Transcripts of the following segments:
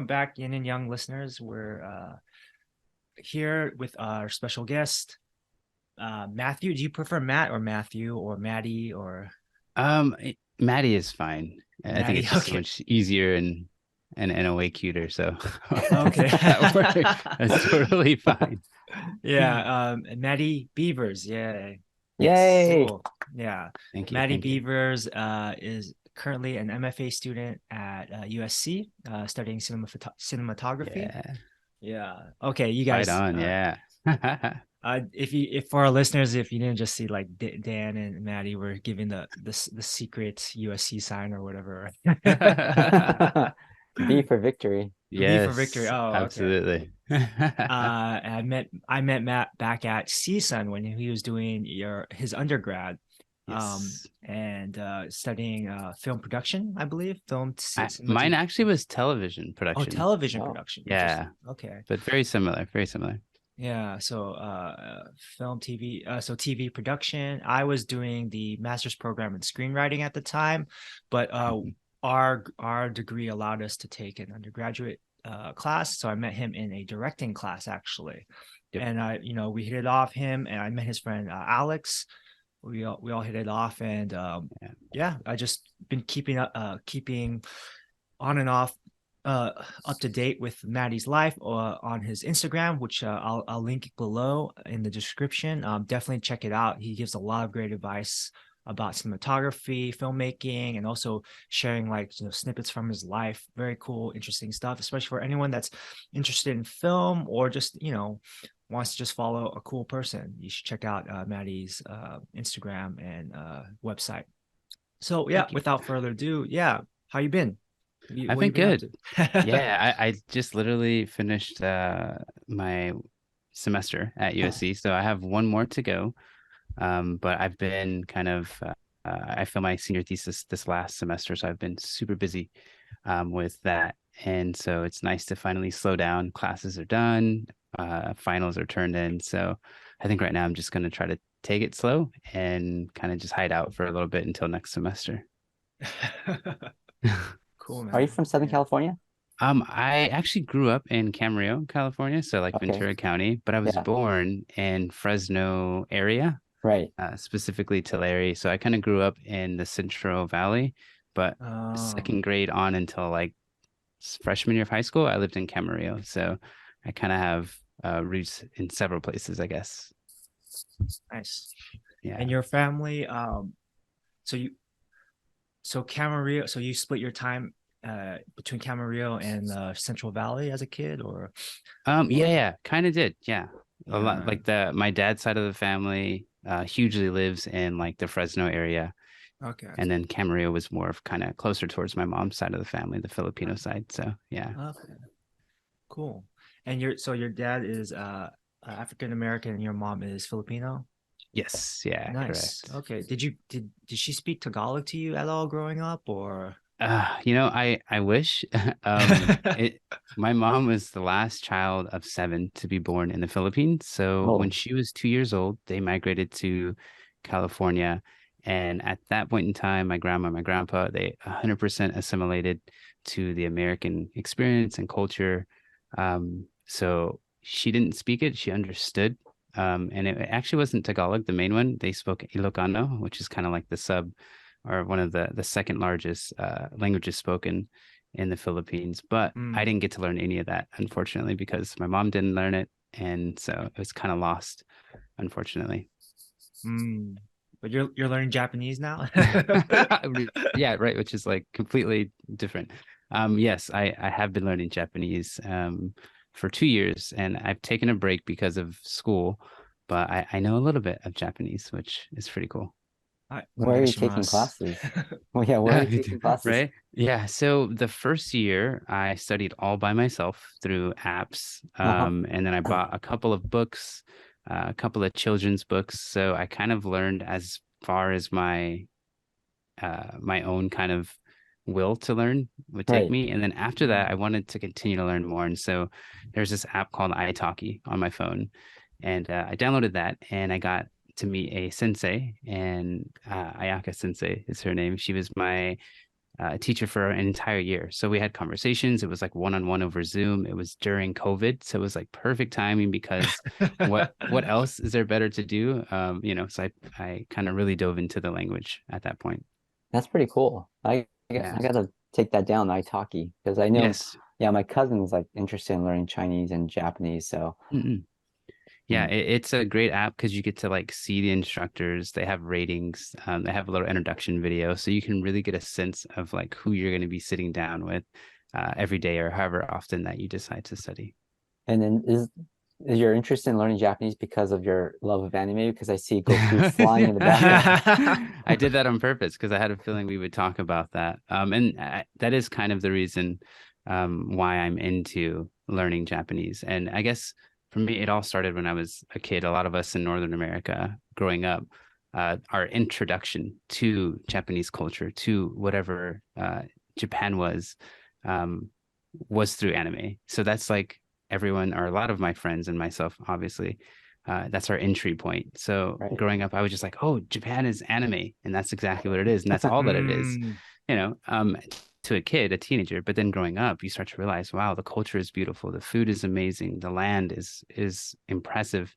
Welcome back, Yin and Young listeners. We're here with our special guest, Matthew. Do you prefer Matt or Matthew or Maddie or Matty is fine. I think Maddie? it's just so Okay, much easier and a way cuter. So okay. that works. That's totally fine. Yeah, Matty Beavers. Yeah, Yes. Yay! cool. Yeah, Thank you. Matty Thank you. Beavers is currently an MFA student at USC, studying cinematography. Yeah. Yeah. Okay, you Right guys. on. Yeah. If for our listeners, if you didn't just see like Dan and Maddie were giving the secret USC sign or whatever. V for victory. V for victory. Yes, Oh, okay. absolutely. And I met Matt back at CSUN when he was doing his undergrad, Yes. and studying film production, I believe, Mine cinematography. actually was television Oh, production. television Oh, production. Yeah, Interesting. Okay. but very similar. Very similar. Yeah, so film TV, so TV production. I was doing the master's program in screenwriting at the time, but Mhm. our degree allowed us to take an undergraduate class. So I met him in a directing class actually, Yep. and we hit it off. Him and I met his friend Alex. We all hit it off, and Yeah. yeah, I just been keeping on and off up to date with Maddie's life on his Instagram, which I'll link below in the description. Definitely check it out. He gives a lot of great advice about cinematography, filmmaking, and also sharing like snippets from his life. Very cool, interesting stuff, especially for anyone that's interested in film or just wants to just follow a cool person. You should check out Maddie's Instagram and website. So yeah, Thank you. without further ado, yeah, how you been? I've What been you been up good. to? Yeah, I just literally finished my semester at USC, so I have one more to go. But I've been kind of I filmed my senior thesis this last semester, so I've been super busy with that. And so it's nice to finally slow down. Classes are done, finals are turned in. So I think right now I'm just going to try to take it slow and kind of just hide out for a little bit until next semester. Cool, Are you man. from Southern Yeah. California? I actually grew up in Camarillo, California, so like Okay. Ventura County, but I was Yeah. born in Fresno area, Right. specifically Tulare. So I kind of grew up in the Central Valley, but Oh, second grade on until like freshman year of high school, I lived in Camarillo. So I kind of have roots in several places, I guess. nice. Yeah. And your family, so you so Camarillo, so you split your time between Camarillo and Central Valley as a kid, or Yeah, kind of did. Yeah. A lot yeah. like my dad's side of the family hugely lives in like the Fresno area. Okay. And then Camarillo was more of kind of closer towards my mom's side of the family, the Filipino Okay. side. So yeah. Okay. Cool. And your dad is African American and your mom is Filipino? Yes, yeah, Nice. correct. Okay. Did she speak Tagalog to you at all growing up or I wish. It my mom was the last child of seven to be born in the Philippines. So when Oh, she was 2 years old, they migrated to California. And at that point in time, my grandma, my grandpa, they 100% assimilated to the American experience and culture. So she didn't speak it, she understood. And it actually wasn't Tagalog, the main one. They spoke Ilocano, which is kind of like the sub or one of the second largest languages spoken in the Philippines. But I mm, didn't get to learn any of that, unfortunately, because my mom didn't learn it, and so it was kind of lost, unfortunately. mm. But you're learning Japanese now? Yeah, right, which is like completely different. Yes, I have been learning Japanese for 2 years, and I've taken a break because of school, but I know a little bit of Japanese, which is pretty cool. Hi, where are you taking onegaishimasu. classes? Well, yeah, where are you taking classes? Right? Yeah. So the first year I studied all by myself through apps. Uh-huh. And then I bought a couple of books, a couple of children's books. So I kind of learned as far as my own kind of will to learn would take Right. me. And then after that, I Mm, wanted to continue to learn more. And so there's this app called italki on my phone. And I downloaded that and I got to meet a sensei, and Ayaka Sensei is her name. She was my teacher for an entire year. So we had conversations. It was like one-on-one over Zoom. It was during COVID, so it was like perfect timing because what else is there better to do? So I kind of really dove into the language at that point. That's pretty cool. Yeah. I gotta take that down, italki, because I know, Yes. yeah, my cousin's like interested in learning Chinese and Japanese. So Yeah, mm, it's a great app because you get to like see the instructors. They have ratings. They have a little introduction video, so you can really get a sense of like who you're going to be sitting down with every day or however often that you decide to study. and then is your interest in learning Japanese because of your love of anime? Because I see Goku flying in the background. I did that on purpose because I had a feeling we would talk about that. That is kind of the reason why I'm into learning Japanese. And I guess for me, it all started when I was a kid. A lot of us in Northern America growing up, our introduction to Japanese culture, to whatever Japan was through anime. So that's like everyone, or a lot of my friends and myself, obviously, that's our entry point. So Right. growing up, I was just like, oh, Japan is anime, and that's exactly what it is, and that's all that it is, to a kid, a teenager. But then growing up, you start to realize, wow, the culture is beautiful, the food is amazing, the land is impressive.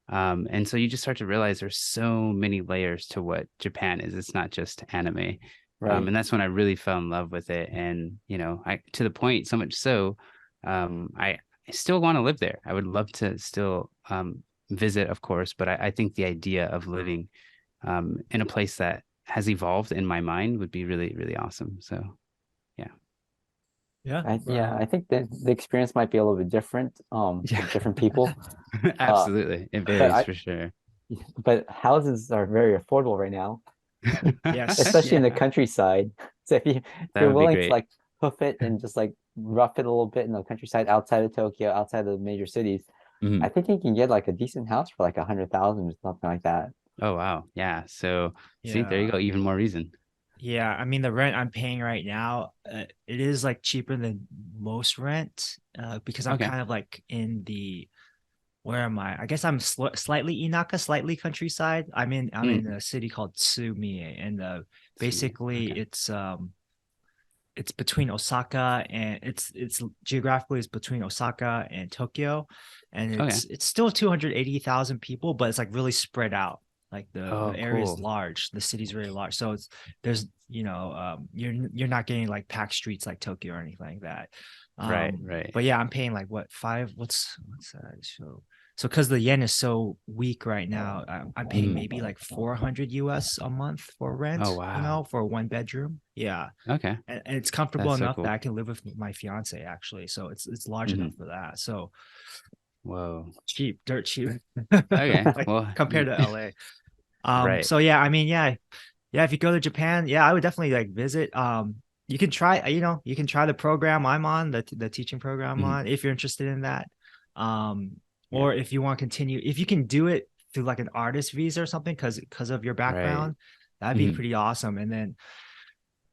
And so you just start to realize there's so many layers to what Japan is. It's not just anime. Right. And that's when I really fell in love with it. And, I, to the point, so much so, I still want to live there. I would love to still visit, of course, but I think the idea of living in a place that has evolved in my mind would be really, really awesome. So, yeah. Yeah. I think that the experience might be a little bit different for different people. Absolutely. It But varies for sure. but houses are very affordable right now, Yes. especially in the Yeah, countryside. So if that you're would be willing to great. like hoof it and just like rough it a little bit in the countryside outside of Tokyo, outside of the major cities, I Mhm. think you can get like a decent house for like 100,000 or something like that. Oh, wow. Yeah. So, see, there you Yeah. go. Even more reason. Yeah, I mean the rent I'm paying right now, it is like cheaper than most rent, because I'm Okay. kind of like in the where am I? I guess I'm slightly Inaka, slightly countryside. I'm in Mm. a city called Tsumie, and Sumi. basically Okay. it's between Osaka, and it's geographically it's between Osaka and Tokyo, and Okay. it's still 280,000 people, but it's like really spread out. Like the Oh, area is cool. large, the city's really large, so there's you're not getting like packed streets like Tokyo or anything like that. Right. Right. But yeah, I'm paying like what five? What's that? So because the yen is so weak right now, I'm paying Mhm. maybe like 400 US a month for Oh, rent, wow. for a one bedroom. Yeah, Okay. and it's comfortable That's so enough that cool. I can live with my fiance actually. So it's large enough Hmm. for that. So Whoa. cheap, dirt cheap, Okay. like Well, compared to LA. right. So yeah, I mean, yeah, if you go to Japan, yeah, I would definitely like visit. You can try, you can try the program I'm on, the teaching program I'm Mhm. on, if you're interested in that. Um, Yeah. or if you want to continue, if you can do it through like an artist visa or something, because of your Right. background, that'd be Mhm. pretty awesome. And then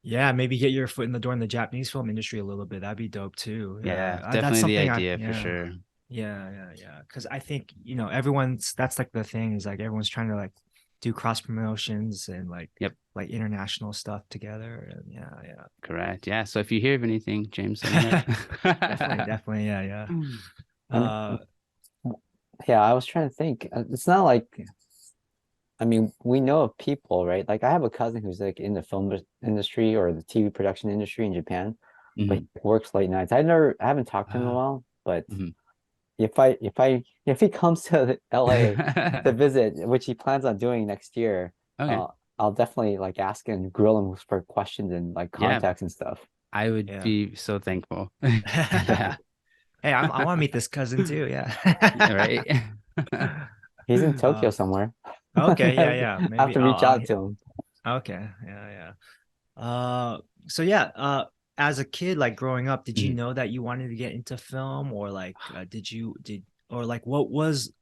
yeah, maybe get your foot in the door in the Japanese film industry a little bit. That'd be dope too. Yeah. Yeah, that's Definitely the something idea for yeah. sure. Yeah. Because I think, everyone's that's like the thing is like everyone's trying to like do cross promotions and Yep. like international stuff together. And yeah. Correct. Yeah. So if you hear of anything, James, let me know. Definitely. Yeah. And Uh, yeah, I was trying to think. It's not like, I mean, we know of people, right? Like I have a cousin who's like in the industry or the TV production industry in Japan, but he Mhm. works late nights. I haven't talked to him in a Wow. while, but Mhm. if he comes to LA to visit, which he plans on doing next year, Okay. I'll definitely like ask and grill him for questions and like Yeah. contacts and stuff. I would yeah. be so thankful. Yeah, Yeah. Hey, I want to meet this cousin too. Yeah. Yeah, right. he's in Tokyo uh, somewhere. okay. I Yeah. have Maybe. to reach out to him. Okay. Yeah. So yeah, as a kid, like growing up, did you Mhm. know that you wanted to get into film, or like or like what was,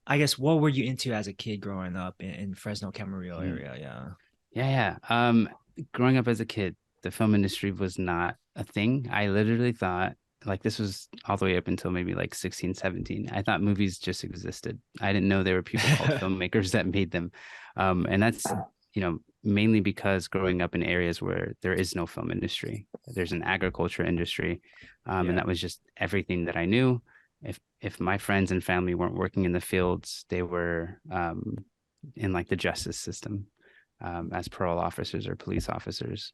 I guess, what were you into as a kid growing up in Fresno Camarillo Mhm. area? Yeah. Yeah. Growing up as a kid, the film industry was not a thing. I literally thought like this was all the way up until maybe like 16, 17. I thought movies just existed. I didn't know there were people called filmmakers that made them. And that's, mainly because growing up in areas where there is no film industry, there's an agriculture industry, and that was just everything that I knew. If my friends and family weren't working in the fields, they were in like the justice system, as parole officers or police officers,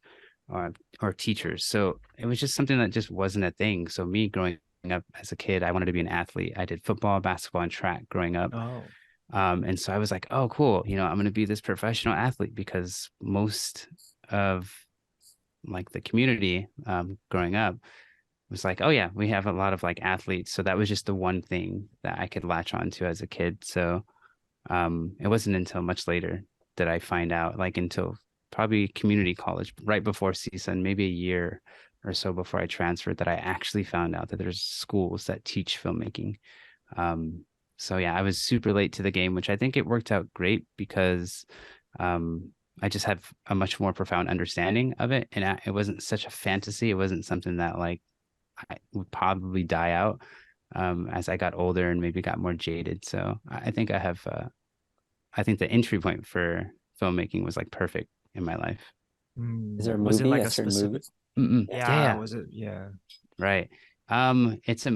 or teachers. So it was just something that just wasn't a thing. So me growing up as a kid, I wanted to be an athlete. I did football, basketball, and track growing up. Oh. And so I was like, oh, cool. I'm going to be this professional athlete, because most of like the community growing up was like, oh yeah, we have a lot of like athletes. So that was just the one thing that I could latch on to as a kid. So it wasn't until much later that I find out, like until probably community college, right before CSUN, maybe a year or so before I transferred, that I actually found out that there's schools that teach filmmaking. So yeah, I was super late to the game, which I think it worked out great, because I just have a much more profound understanding of it. And it wasn't such a fantasy. It wasn't something that like I would probably die out as I got older and maybe got more jaded. So I think I think the entry point for filmmaking was like perfect in my life. Is there a Was it movie, like a a certain specific? movie? Yeah, was it? Yeah. Right. It's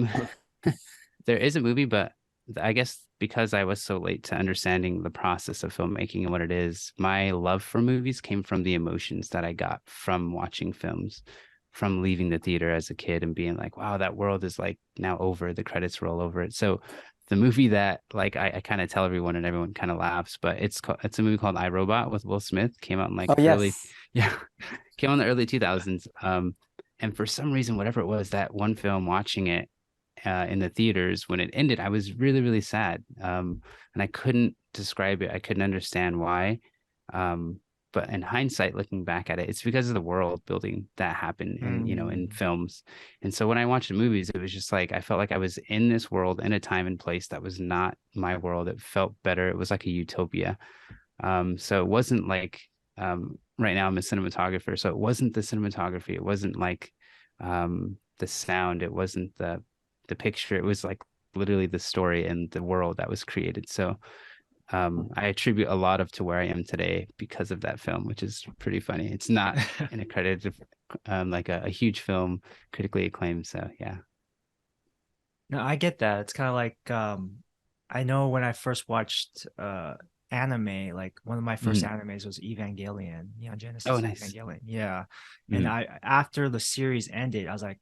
there is a movie, but I guess because I was so late to understanding the process of filmmaking and what it is, my love for movies came from the emotions that I got from watching films, from leaving the theater as a kid and being like, wow, that world is like now over, the credits roll over it. So the movie that like I kind of tell everyone and everyone kind of laughs, but it's a movie called I, Robot with Will Smith. Came out in like Oh early, yes. yeah, came out in the early 2000s. And for some reason, whatever it was, that one film, watching it in the theaters, when it ended, I was really, really sad. And I couldn't describe it. I couldn't understand why. But in hindsight, looking back at it, it's because of the world building that happened in films. And so when I watched the movies, it was just like, I felt like I was in this world in a time and place that was not my world. It felt better. It was like a utopia. So it wasn't like, right now I'm a cinematographer. So it wasn't the cinematography. It wasn't like the sound. It wasn't the picture. It was like literally the story and the world that was created. So I attribute a lot of to where I am today because of that film, which is pretty funny. It's not an accredited, like a huge film, critically acclaimed. So yeah. No, I get that. It's kind of like I know when I first watched anime, like one of my first animes was Evangelion, Neon Genesis Oh, nice. Evangelion. Yeah. And I after the series ended, I was like,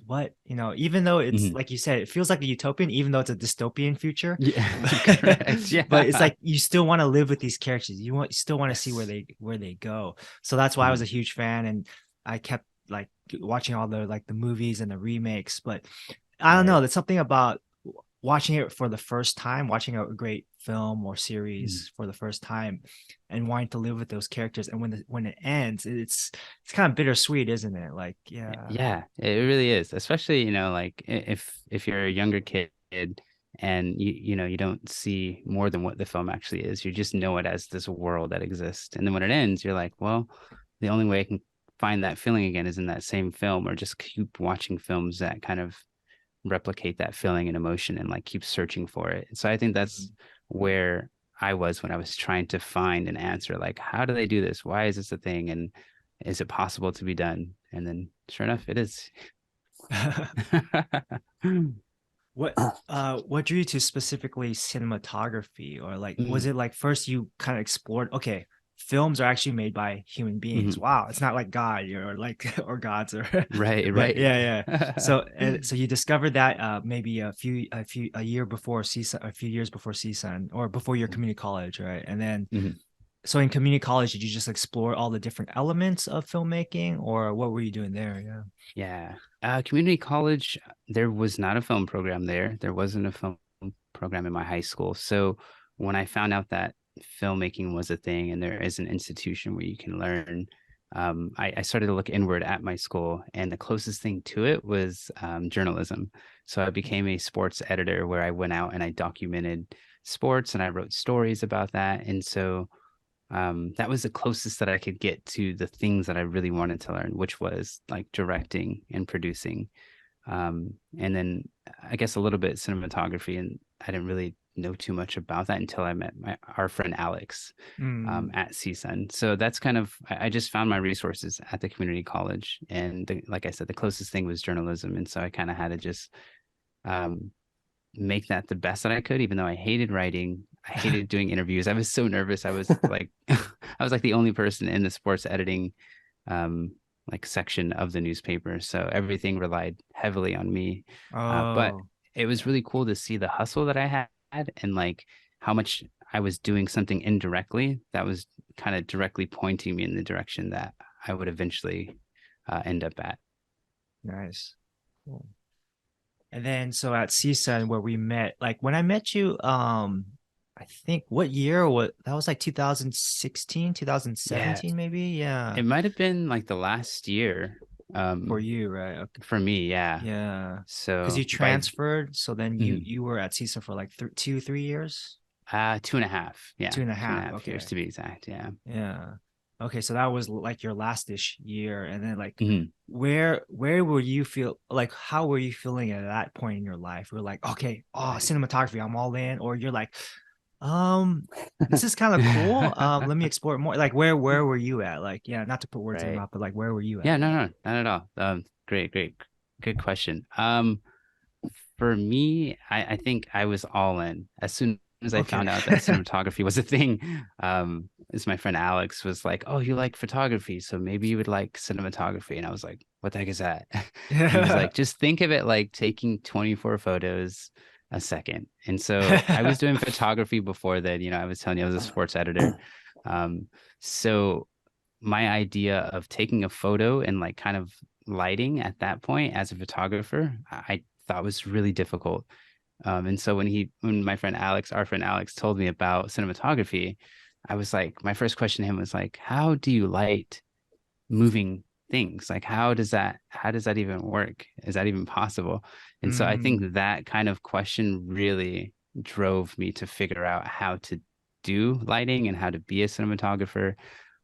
what, even though it's like you said, it feels like a utopian, even though it's a dystopian future. Yeah, correct. Yeah. But it's like you still want to live with these characters. You still want to see Yes. where they go. So that's why I was a huge fan, and I kept like watching all the movies and the remakes. But I don't know, there's something about watching it for the first time, watching a great film or series for the first time, and wanting to live with those characters. And when it ends, it's kind of bittersweet, isn't it? Like, Yeah, it really is. Especially, like if you're a younger kid and you don't see more than what the film actually is. You just know it as this world that exists. And then when it ends, you're like, well, the only way I can find that feeling again is in that same film, or just keep watching films that kind of replicate that feeling and emotion and like keep searching for it. So I think that's where I was when I was trying to find an answer, like, how do they do this? Why is this a thing? And is it possible to be done? And then sure enough, it is. What drew you to specifically cinematography? Or like, was it like first you kind of explored, okay, films are actually made by human beings. Wow, it's not like God or like or gods or right. Yeah. So you discovered that maybe a year before CSUN, a few years before CSUN, or before your community college, right? And then so in community college, did you just explore all the different elements of filmmaking, or what were you doing there? Yeah. Community college, there was not a film program there. There wasn't a film program in my high school. So when I found out that filmmaking was a thing and there is an institution where you can learn, I started to look inward at my school, and the closest thing to it was journalism. So I became a sports editor, where I went out and I documented sports and I wrote stories about that. And so that was the closest that I could get to the things that I really wanted to learn, which was like directing and producing. And then I guess a little bit cinematography, and I didn't really know too much about that until I met our friend Alex Mm. at CSUN. So that's kind of, I just found my resources at the community college. And like I said, the closest thing was journalism. And so I kind of had to just um, make that the best that I could, even though I hated writing. I hated doing interviews. I was so nervous. I was like, I was like the only person in the sports editing um, like section of the newspaper. So everything relied heavily on me. But Oh, it was really cool to see the hustle that I had and like how much I was doing something indirectly that was kind of directly pointing me in the direction that I would eventually end up at. nice. Cool. And then so at CSUN where we met, like when I met you, I think what year, what that was like 2016, Yeah, 2017 maybe? Yeah. it might have been like the last year For you, right? Okay. for me. Yeah. Yeah. Because So you by transferred, so then you were at CSUN for like 2, 3 years? 2.5, yeah, Two and a two and a half. half years Okay. to be exact. Yeah. Yeah. Okay, so that was like your last-ish year. And then like Mhm. where were you feel like how were you feeling at that point in your life? We're like, okay, oh, Right. cinematography, I'm all in, or you're like, this is kind of cool. Let me explore it more. Like where were you at? Like, yeah, not to put words in your Right. mouth, but like where were you Yeah, at? no, not at all. Great, good question. For me, I think I was all in as soon as I Okay. found out that cinematography was a thing. As my friend Alex was like, "Oh, you like photography, so maybe you would like cinematography," and I was like, "What the heck is that?" And he was Yeah. like, "Just think of it like taking 24 photos a second." And so I was doing photography before that. I was telling you I was a sports editor. Um, so my idea of taking a photo and like kind of lighting at that point as a photographer, I thought was really difficult. And so when my friend Alex, our friend Alex, told me about cinematography, I was like, my first question to him was like, how do you light moving things? Like, how does that even work? Is that even possible? And so I Mm, think that kind of question really drove me to figure out how to do lighting and how to be a cinematographer.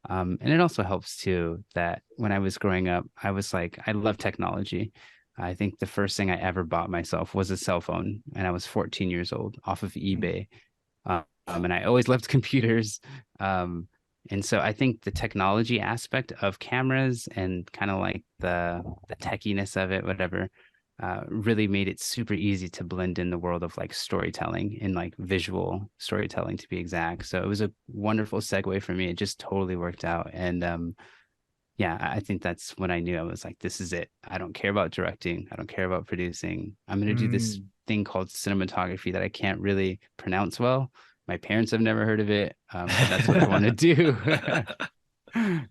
And it also helps too that when I was growing up, I was like, I love technology. I think the first thing I ever bought myself was a cell phone, and I was 14 years old off of mm, eBay. And I always loved computers. Um, and so I think the technology aspect of cameras and kind of like the techiness of it, whatever, really made it super easy to blend in the world of like storytelling and like visual storytelling to be exact. So it was a wonderful segue for me. It just totally worked out. And yeah, I think that's when I knew I was like, this is it. I don't care about directing. I don't care about producing. I'm going to do this mm. thing called cinematography that I can't really pronounce well. My parents have never heard of it, but that's what I want to do.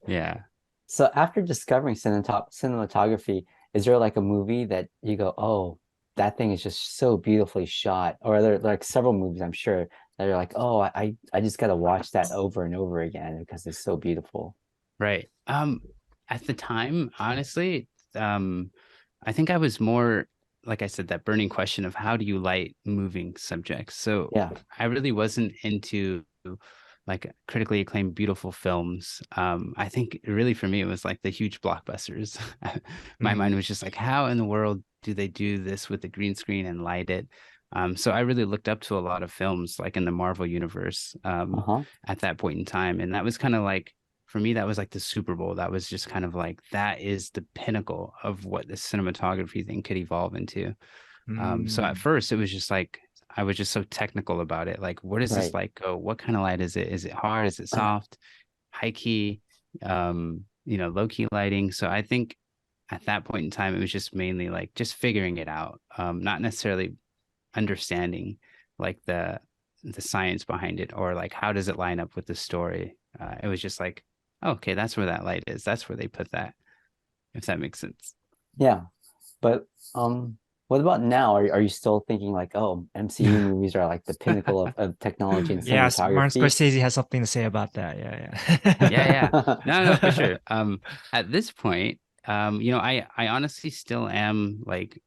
Yeah. So after discovering cinematography, is there like a movie that you go, oh, that thing is just so beautifully shot? Or are there like several movies, I'm sure, that are like, oh, I just got to watch that over and over again because it's so beautiful. Right. At the time, honestly, I think I was more, like I said, that burning question of how do you light moving subjects? So Yeah. I really wasn't into like critically acclaimed beautiful films. I think really for me it was like the huge blockbusters. My mind Mm, was just like, how in the world do they do this with the green screen and light it? So I really looked up to a lot of films like in the Marvel universe Uh-huh. at that point in time, and that was kind of like for me that was like the Super Bowl. That was just kind of like that is the pinnacle of what the cinematography thing could evolve into. So at mm, first it was just like I was just so technical about it. Like, where does this Right. light go? What kind of light is it? Is it hard? Is it soft? High key? Low key lighting. So I think at that point in time, it was just mainly like just figuring it out, not necessarily understanding like the science behind it or like how does it line up with the story. It was just like, oh, okay, that's where that light is. That's where they put that. If that makes sense. Yeah. But what about now? Are you still thinking like, oh, MCU movies are like the pinnacle of technology and yes, Martin cinematography? Scorsese has something to say about that. Yeah, Yeah. No, for yeah. sure. At this point, I honestly still am like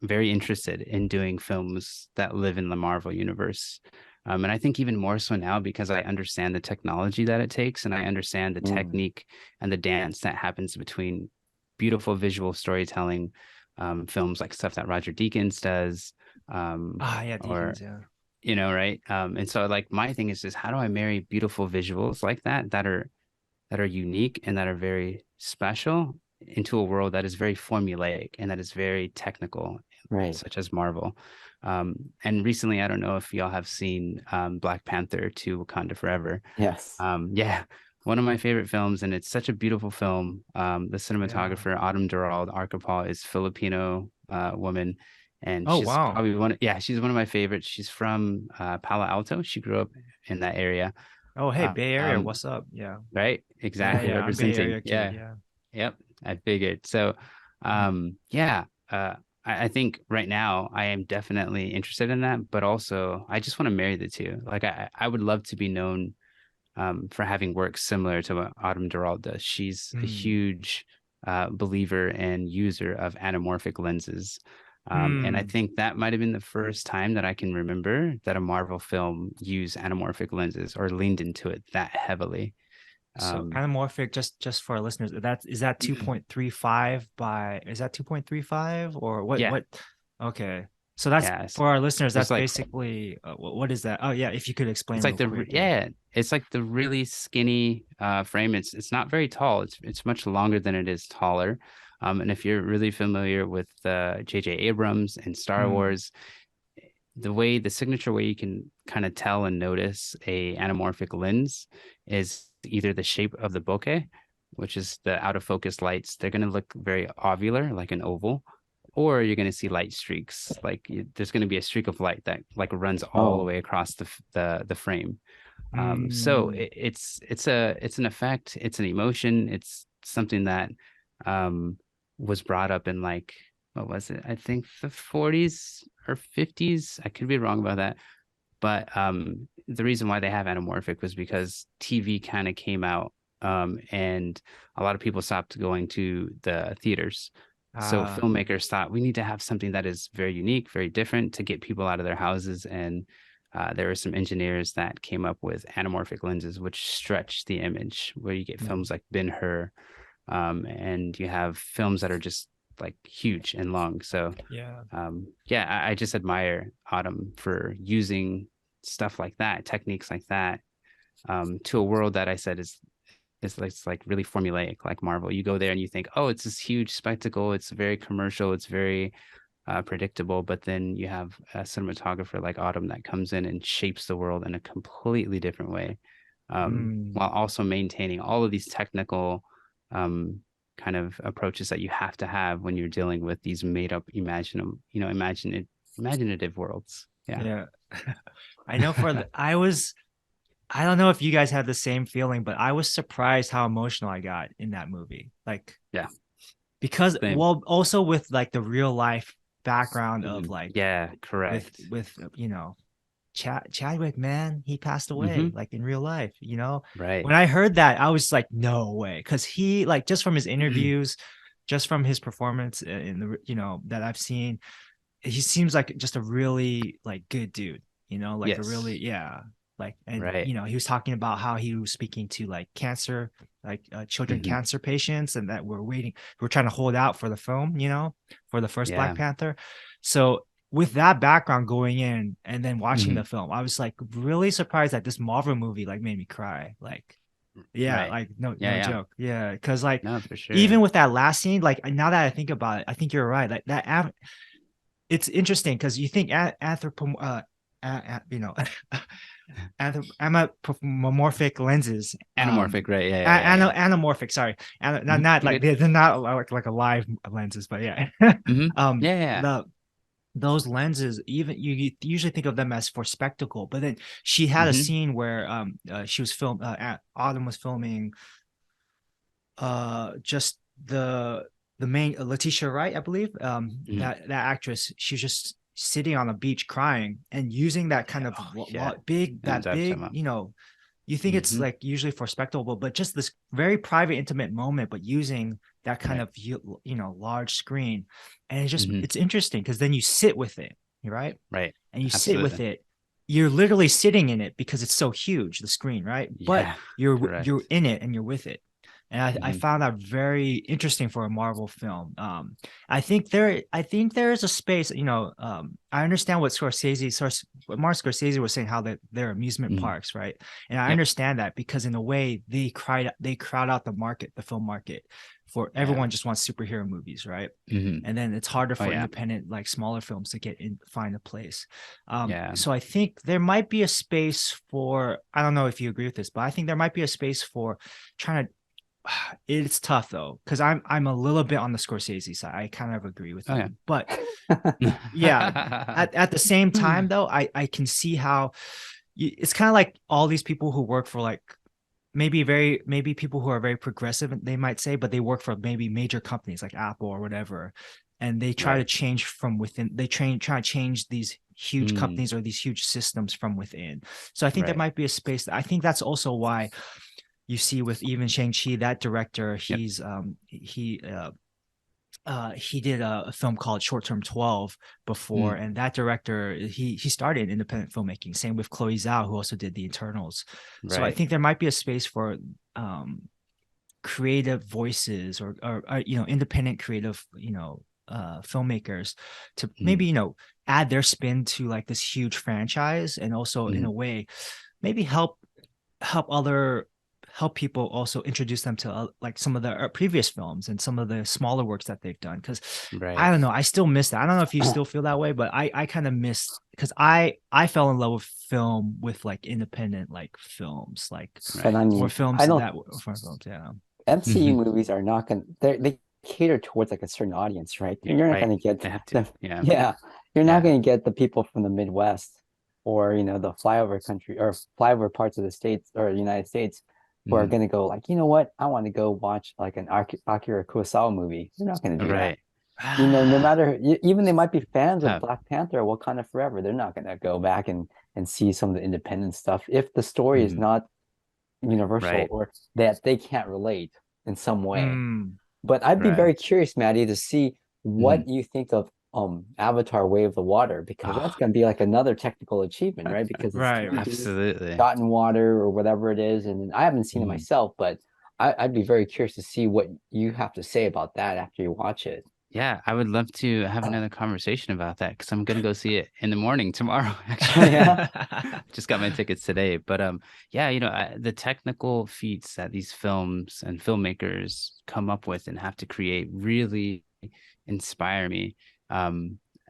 very interested in doing films that live in the Marvel universe. And I think even more so now because I understand the technology that it takes and I understand the Mm. technique and the dance that happens between beautiful visual storytelling, films like stuff that Roger Deakins does, Ah, yeah, or Deacons, yeah. you know, right? And so like my thing is just how do I marry beautiful visuals like that are unique and that are very special into a world that is very formulaic and that is very technical, Right. such as Marvel. And recently, I don't know if y'all have seen Black Panther 2 Wakanda Forever. Yes. Yeah, one of my favorite films, and it's such a beautiful film. The Yeah. cinematographer, Autumn Durald Arcapal, is Filipino woman, and Oh she's wow. probably yeah, she's one of my favorites. She's from Palo Alto. She grew up in that area. Oh hey, Bay Area, Um, what's up? Yeah. right? Yeah, Exactly, yeah. I'm Bay representing. Area kid. Yeah. Yeah. Yep. I figured. So, Mm. yeah, I think right now I am definitely interested in that, but also I just want to marry the two. Like I would love to be known for having work similar to what Autumn Durald does. She's a Mm. huge believer and user of anamorphic lenses. And I Mm. think that might have been the first time that I can remember that a Marvel film used anamorphic lenses or leaned into it that heavily. So Um, anamorphic, just for our listeners, that is that 2.35 by is that 2.35 or what yeah, okay. So that's yes. for our listeners, There's that's like basically what is that? Oh yeah, if you could explain it's real like quick. Yeah. yeah, it's like the really skinny frame. It's not very tall. It's much longer than it is taller. And if you're really familiar with J.J. Abrams and Star Mm. Wars, the signature way you can kind of tell and notice a anamorphic lens is either the shape of the bokeh, which is the out of focus lights. They're going to look very ovular, like an oval, or you're going to see light streaks. Like there's going to be a streak of light that like runs all the Oh, way across the frame. So Mm. it's an effect, it's an emotion, it's something that um, was brought up in like what was it? I think the 40s or 50s. I could be wrong about that. But the reason why they have anamorphic was because TV kind of came out and a lot of people stopped going to the theaters. So Ah. filmmakers thought we need to have something that is very unique, very different to get people out of their houses. And there were some engineers that came up with anamorphic lenses, which stretch the image, where you get Mm. films like Ben-Hur, and you have films that are just like huge and long. So Yeah. yeah, I just admire Autumn for using stuff like that, techniques like that, to a world that I said is like, it's like really formulaic, like Marvel. You go there and you think, oh, it's this huge spectacle. It's very commercial. It's very predictable. But then you have a cinematographer like Autumn that comes in and shapes the world in a completely different way, Mm. while also maintaining all of these technical um, kind of approaches that you have to have when you're dealing with these made up imaginative worlds. Yeah. Yeah. I know I don't know if you guys had the same feeling, but I was surprised how emotional I got in that movie. Like Yeah. because Same. well also with like the real life background of Mhm. like Yeah, correct. with Chadwick, man, he passed away Hmm. like in real life, Right. when I heard that I was like no way, because he like just from his interviews, just from his performance in the that I've seen, he seems like just a really like good dude, like a really, Yes. yeah, like, and Right. he was talking about how he was speaking to like cancer, like children Hmm. cancer patients, and that we're trying to hold out for the film, for the first Black Yeah. Panther. So with that background going in and then watching Hmm. the film, I was like really surprised that this Marvel movie like made me cry. Like, yeah, Right. like no Yeah, yeah. joke. Yeah, because like No, for sure. even with that last scene, like now that I think about it, I think you're right. Like that it's interesting because you think anthropomorphic lenses, Anamorphic, right? Yeah, yeah, yeah, yeah. anamorphic, sorry, Hmm. not You're like good. they're not like alive lenses, but yeah. Hmm. um Yeah, yeah, yeah. the those lenses, even you usually think of them as for spectacle, but then she had a Hmm. scene where she was Autumn was filming just the main Letitia Wright, I believe, Hmm. that actress. She was just sitting on a beach crying and using that kind Yeah. of Oh, yeah. And that big, Zeptima. you think it's Hmm. like usually for spectacle, but just this very private, intimate moment, but using that kind Right. of large screen, and Hmm. it's interesting because then you sit with it, right? Right. And you sit with Absolutely. it. You're literally sitting in it because it's so huge, the screen, right? But Yeah. you're Correct. in it and you're with it. And I found that very interesting for a Marvel film. I think there is a space, I understand what Martin Scorsese was saying, how that they're amusement parks, right? And I understand that, because in a way they crowd out the market, the film market, for everyone just wants superhero movies, right? And then it's harder for independent, like smaller films to find a place. So I think there might be a space for, I don't know if you agree with this, but I think there might be a space for trying to, it's tough though, because I'm a little bit on the Scorsese side. I kind of agree with you, but at the same time though, I can see how it's kind of like all these people who work for, like, maybe people who are very progressive, they might say, but they work for maybe major companies like Apple or whatever, and they try to change from within. They try to change these huge companies or these huge systems from within. So I think there might be a space. I think that's also why you see with even Shang-Chi, that director, he did a film called Short Term 12 before, and that director, he started independent filmmaking. Same with Chloe Zhao, who also did The Eternals. So I think there might be a space for creative voices or independent creative filmmakers to maybe add their spin to like this huge franchise, and also in a way maybe help people also introduce them to like some of the previous films and some of the smaller works that they've done. Because I don't know, I still miss that. I don't know if you still feel that way, but I kind of miss, because I fell in love with film, with like independent like films, like more films MCU movies are not gonna, they cater towards like a certain audience, right? You're not gonna get they have to. You're not gonna get the people from the Midwest or the flyover country or flyover parts of the states or the United States who are going to go like, what? I want to go watch like an Akira Kurosawa movie. They're not going to do that. No matter, even they might be fans of Black Panther or Wakanda Forever, they're not going to go back and see some of the independent stuff if the story is not universal or that they can't relate in some way. But I'd be very curious, Matty, to see what you think of Avatar Way of the Water, because that's going to be like another technical achievement, right? Because it's absolutely shot in water or whatever it is, and I haven't seen it myself, but I'd be very curious to see what you have to say about that after you watch it. Yeah, I would love to have another conversation about that, because I'm gonna go see it in the morning tomorrow. Actually, just got my tickets today. But the technical feats that these films and filmmakers come up with and have to create really inspire me.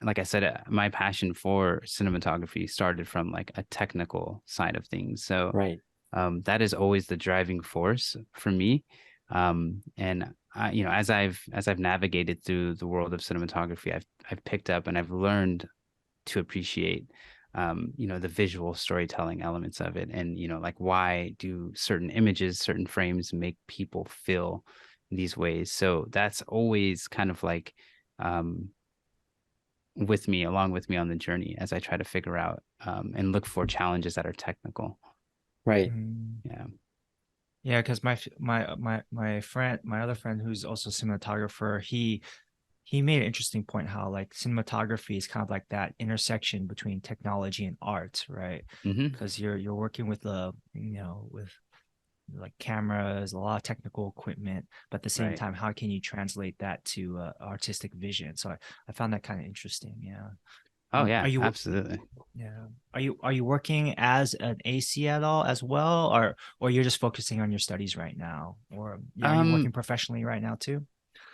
Like I said, my passion for cinematography started from like a technical side of things. So that is always the driving force for me. And as I've navigated through the world of cinematography, I've picked up and I've learned to appreciate the visual storytelling elements of it, and like, why do certain images, certain frames make people feel these ways. So that's always kind of like along with me on the journey as I try to figure out and look for challenges that are technical. Because my other friend who's also a cinematographer, he made an interesting point, how like cinematography is kind of like that intersection between technology and art, right? Because you're working with with like cameras, a lot of technical equipment, but at the same time, how can you translate that to artistic vision? So I found that kind of interesting. Are you absolutely? Are you working as an AC at all as well, or you're just focusing on your studies right now, or are you working professionally right now too?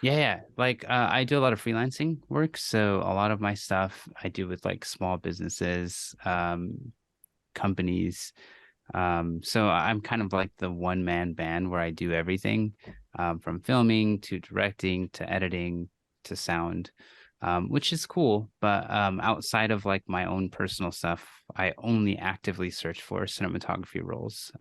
Like I do a lot of freelancing work, so a lot of my stuff I do with like small businesses, companies. So I'm kind of like the one-man band where I do everything, from filming to directing to editing to sound, which is cool. But outside of like my own personal stuff, I only actively search for cinematography roles.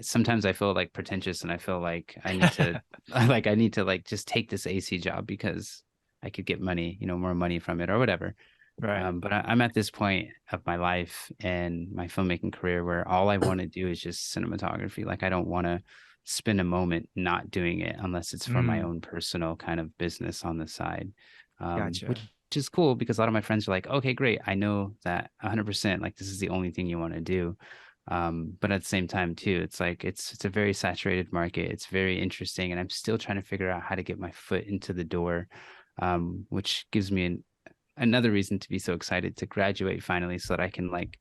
Sometimes I feel like pretentious, and I feel like I need to I need to like just take this AC job because I could get money, more money from it or whatever. But I'm at this point of my life and my filmmaking career where all I want to do is just cinematography. Like, I don't want to spend a moment not doing it unless it's for my own personal kind of business on the side. Which is cool, because a lot of my friends are like, okay, great, I know that 100%, like, this is the only thing you want to do. But at the same time too, it's like it's a very saturated market. It's very interesting, and I'm still trying to figure out how to get my foot into the door, which gives me another reason to be so excited to graduate finally, so that I can like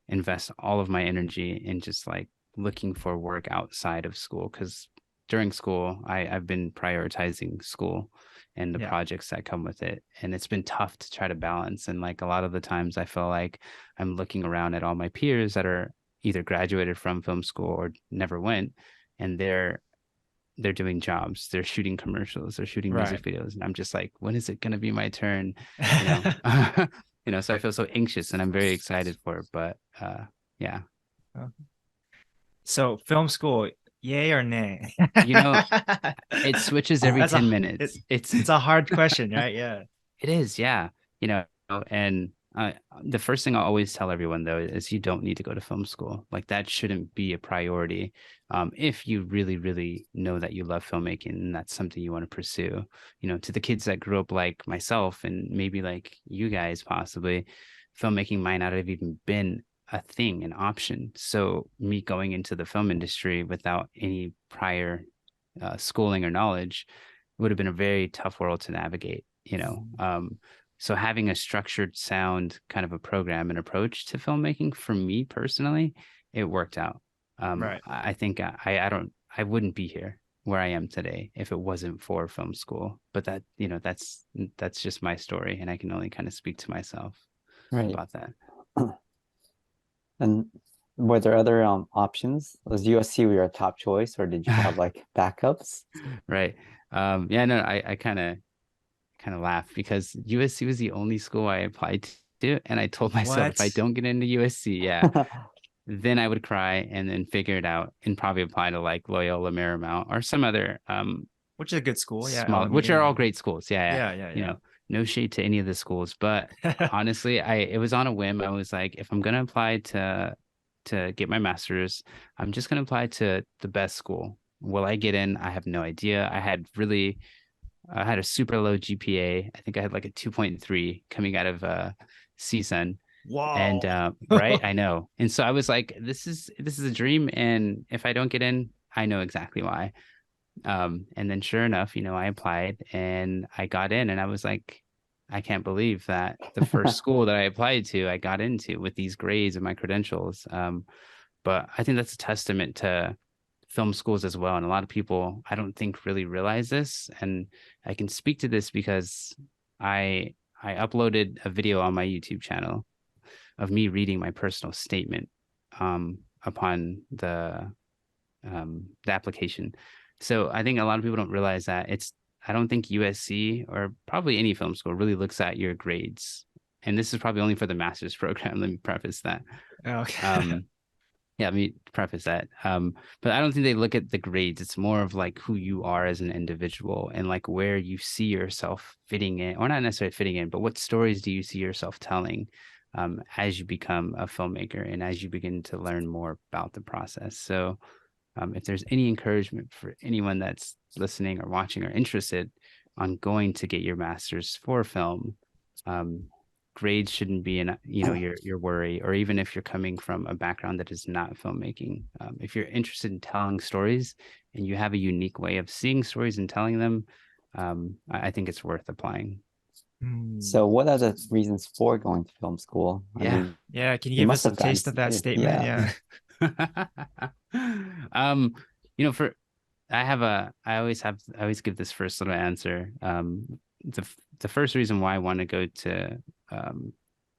invest all of my energy in just like looking for work outside of school. Because during school, I've been prioritizing school and the Yeah. projects that come with it, and it's been tough to try to balance. And like a lot of the times, I feel like I'm looking around at all my peers that are either graduated from film school or never went, and they're doing jobs, they're shooting commercials, they're shooting music Right. videos, and I'm just like, when is it going to be my turn, you know? You know, so I feel so anxious, and I'm very excited for it, but yeah. So film school, yay or nay? You know, it switches every That's 10 minutes. it's a hard question, right? Yeah. It is, yeah. You know, and the first thing I always tell everyone though is you don't need to go to film school. Like that shouldn't be a priority. If you really, really know that you love filmmaking and that's something you want to pursue. You know, to the kids that grew up like myself and maybe like you guys possibly, filmmaking might not have even been a thing, an option. So me going into the film industry without any prior schooling or knowledge would have been a very tough world to navigate, you know. So having a structured sound kind of a program and approach to filmmaking for me personally, it worked out. Right. I think I wouldn't be here where I am today if it wasn't for film school. But that, you know, that's just my story, and I can only kind of speak to myself Right. about that. And were there other options? Was USC your top choice, or did you have like backups? Right. Yeah, no, I kind of laugh because USC was the only school I applied to, and I told myself if I What? don't get into USC, yeah, then I would cry and then figure it out and probably apply to like Loyola Marymount or some other Which is a good school, yeah. small, which are all great schools. Yeah, Yeah, yeah, you yeah. know, no shade to any of the schools, but honestly, it was on a whim. I was like, if I'm gonna apply to get my master's, I'm just gonna apply to the best school. Will I get in? I have no idea. I had a super low GPA. I think I had like a 2.3 coming out of CSUN. And Whoa. right, I know. And so I was like, this is a dream. And if I don't get in, I know exactly why. And then sure enough, you know, I applied and I got in, and I was like, I can't believe that the first school that I applied to, I got into with these grades and my credentials. But I think that's a testament to film schools as well. And a lot of people, I don't think really realize this. And I can speak to this because I uploaded a video on my YouTube channel of me reading my personal statement upon the application. So I think a lot of people don't realize that I don't think USC or probably any film school really looks at your grades. And this is probably only for the master's program. Let me preface that. Okay. Yeah, let me preface that. But I don't think they look at the grades. It's more of like who you are as an individual and like where you see yourself fitting in, or not necessarily fitting in, but what stories do you see yourself telling as you become a filmmaker and as you begin to learn more about the process. So if there's any encouragement for anyone that's listening or watching or interested on going to get your master's for film, grades shouldn't be your worry, or even if you're coming from a background that is not filmmaking. If you're interested in telling stories and you have a unique way of seeing stories and telling them, I think it's worth applying. So what are the reasons for going to film school? I Yeah. mean, Yeah, can you you give must us a have gotten taste of that yeah. statement? Yeah. You know, I always give this first little answer. The first reason why I want to go to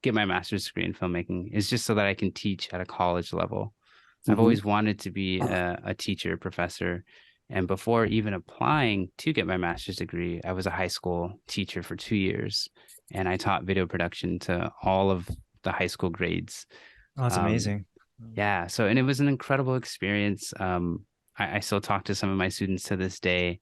get my master's degree in filmmaking is just so that I can teach at a college level. I've always wanted to be a teacher, professor. And before even applying to get my master's degree, I was a high school teacher for 2 years, and I taught video production to all of the high school grades. Oh, that's amazing. Yeah. So, and it was an incredible experience. I still talk to some of my students to this day,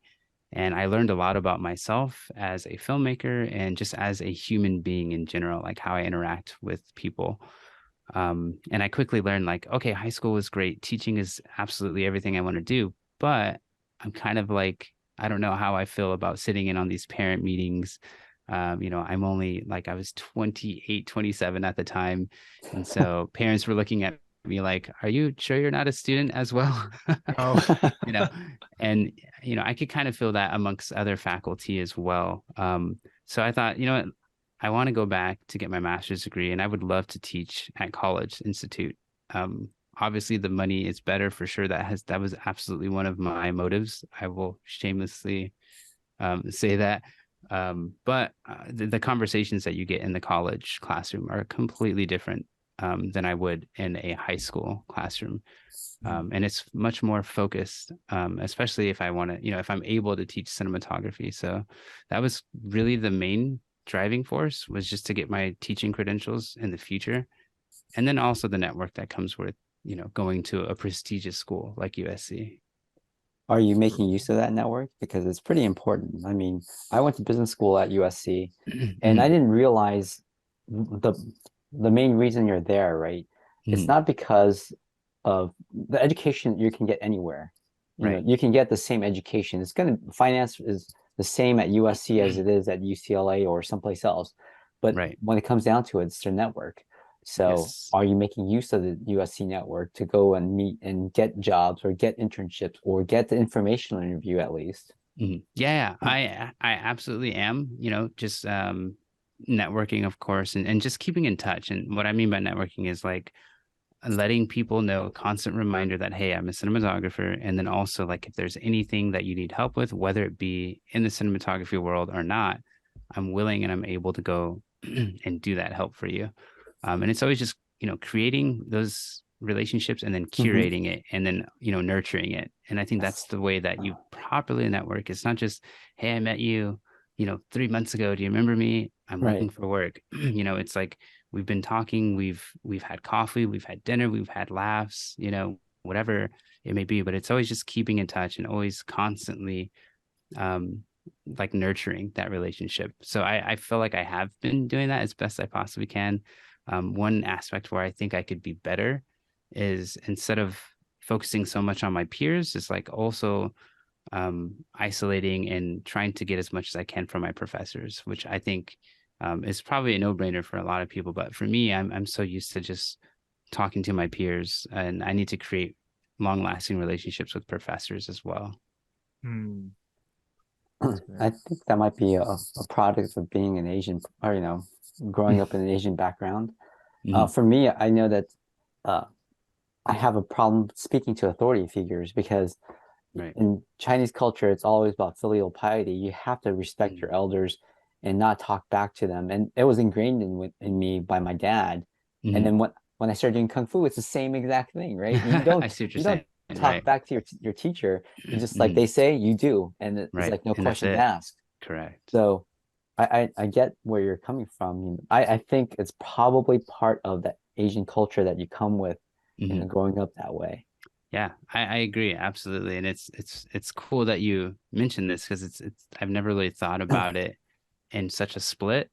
and I learned a lot about myself as a filmmaker and just as a human being in general, like how I interact with people. And I quickly learned like, okay, high school was great. Teaching is absolutely everything I want to do, but I'm kind of like, I don't know how I feel about sitting in on these parent meetings. You know, I was 28, 27 at the time. And so parents were looking at me like, are you sure you're not a student as well? Oh. You know, and, you know, I could kind of feel that amongst other faculty as well. So I thought, you know what, I want to go back to get my master's degree, and I would love to teach at college institute. Obviously the money is better for sure. That was absolutely one of my motives. I will shamelessly say that. But the conversations that you get in the college classroom are completely different than I would in a high school classroom. And it's much more focused, especially if I want to, you know, if I'm able to teach cinematography. So that was really the main driving force, was just to get my teaching credentials in the future. And then also the network that comes with, you know, going to a prestigious school like USC. Are you making use of that network? Because it's pretty important. I mean, I went to business school at USC, and I Mhm, didn't realize the the main reason you're there, right? It's mhm. not because of the education you can get anywhere. You know, Right, you can get the same education. It's gonna finance is the same at USC as it is at UCLA or someplace else. But right. when it comes down to it, it's their network. So Yes. are you making use of the USC network to go and meet and get jobs or get internships or get the informational interview at least? Mhm. Yeah, I absolutely am, you know, just networking, of course, and just keeping in touch. And what I mean by networking is like letting people know, a constant reminder that, hey, I'm a cinematographer. And then also, like, if there's anything that you need help with, whether it be in the cinematography world or not, I'm willing and I'm able to go and do that help for you. And it's always just, you know, creating those relationships and then Mhm. curating it and then, you know, nurturing it. And I think that's the way that you properly network. It's not just, hey, I met you, you know, 3 months ago. Do you remember me? I'm Right. looking for work. You know, it's like we've been talking, we've had coffee, we've had dinner, we've had laughs, you know, whatever it may be. But it's always just keeping in touch and always constantly um like nurturing that relationship. So I feel like I have been doing that as best I possibly can. One aspect where I think I could be better is, instead of focusing so much on my peers, is like also isolating and trying to get as much as I can from my professors, which I think is probably a no-brainer for a lot of people. But for me, I'm so used to just talking to my peers, and I need to create long-lasting relationships with professors as well. Hmm. That's I good. think that might be a product of being an Asian, or growing up in an Asian background. Mhm. For me, I know that uh, I have a problem speaking to authority figures because Right. in Chinese culture, it's always about filial piety. You have to respect Mhm. your elders and not talk back to them. And it was ingrained in me by my dad. And Mhm. then when I started doing kung fu, it's the same exact thing, right? You I see what you're you don't saying. talk Right. back to your teacher. It's just like Mhm. they say, you do, and it's Right. like no And that's questions it. asked. Correct. So I get where you're coming from. I think it's probably part of the Asian culture that you come with, Mhm. growing up that way. Yeah, I agree absolutely, and it's cool that you mentioned this, because it's I've never really thought about it in such a split,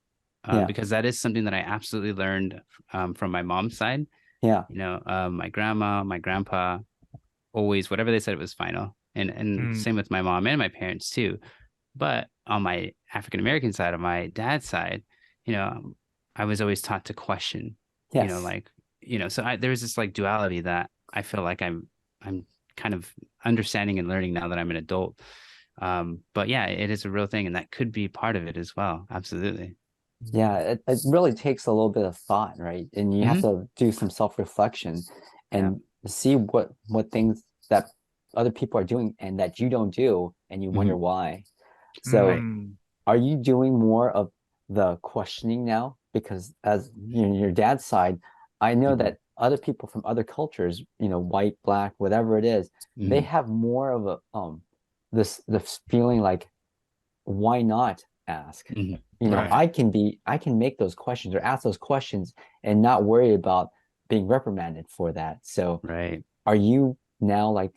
Yeah, because that is something that I absolutely learned from my mom's side. yeah, You know, my grandma, my grandpa, always whatever they said, it was final, and Hmm. same with my mom and my parents too. But on my African American side, on my dad's side, you know, I was always taught to question, you know, yes. like, you know, so there's this like duality that I feel like I'm kind of understanding and learning now that I'm an adult. But yeah, it is a real thing, and that could be part of it as well. Absolutely. Yeah, it really takes a little bit of thought, right? And you have Hmm. to do some self-reflection Yeah. and see what things that other people are doing and that you don't do, and you wonder Hmm. why. So, Right. Hmm. are you doing more of the questioning now? Because as your dad's side, I know Hmm. that other people from other cultures, white, black, whatever it is, they Hmm. have more of a this feeling like, why not ask? Hmm. Right. I can make those questions or ask those questions and not worry about being reprimanded for that. So Right. are you now like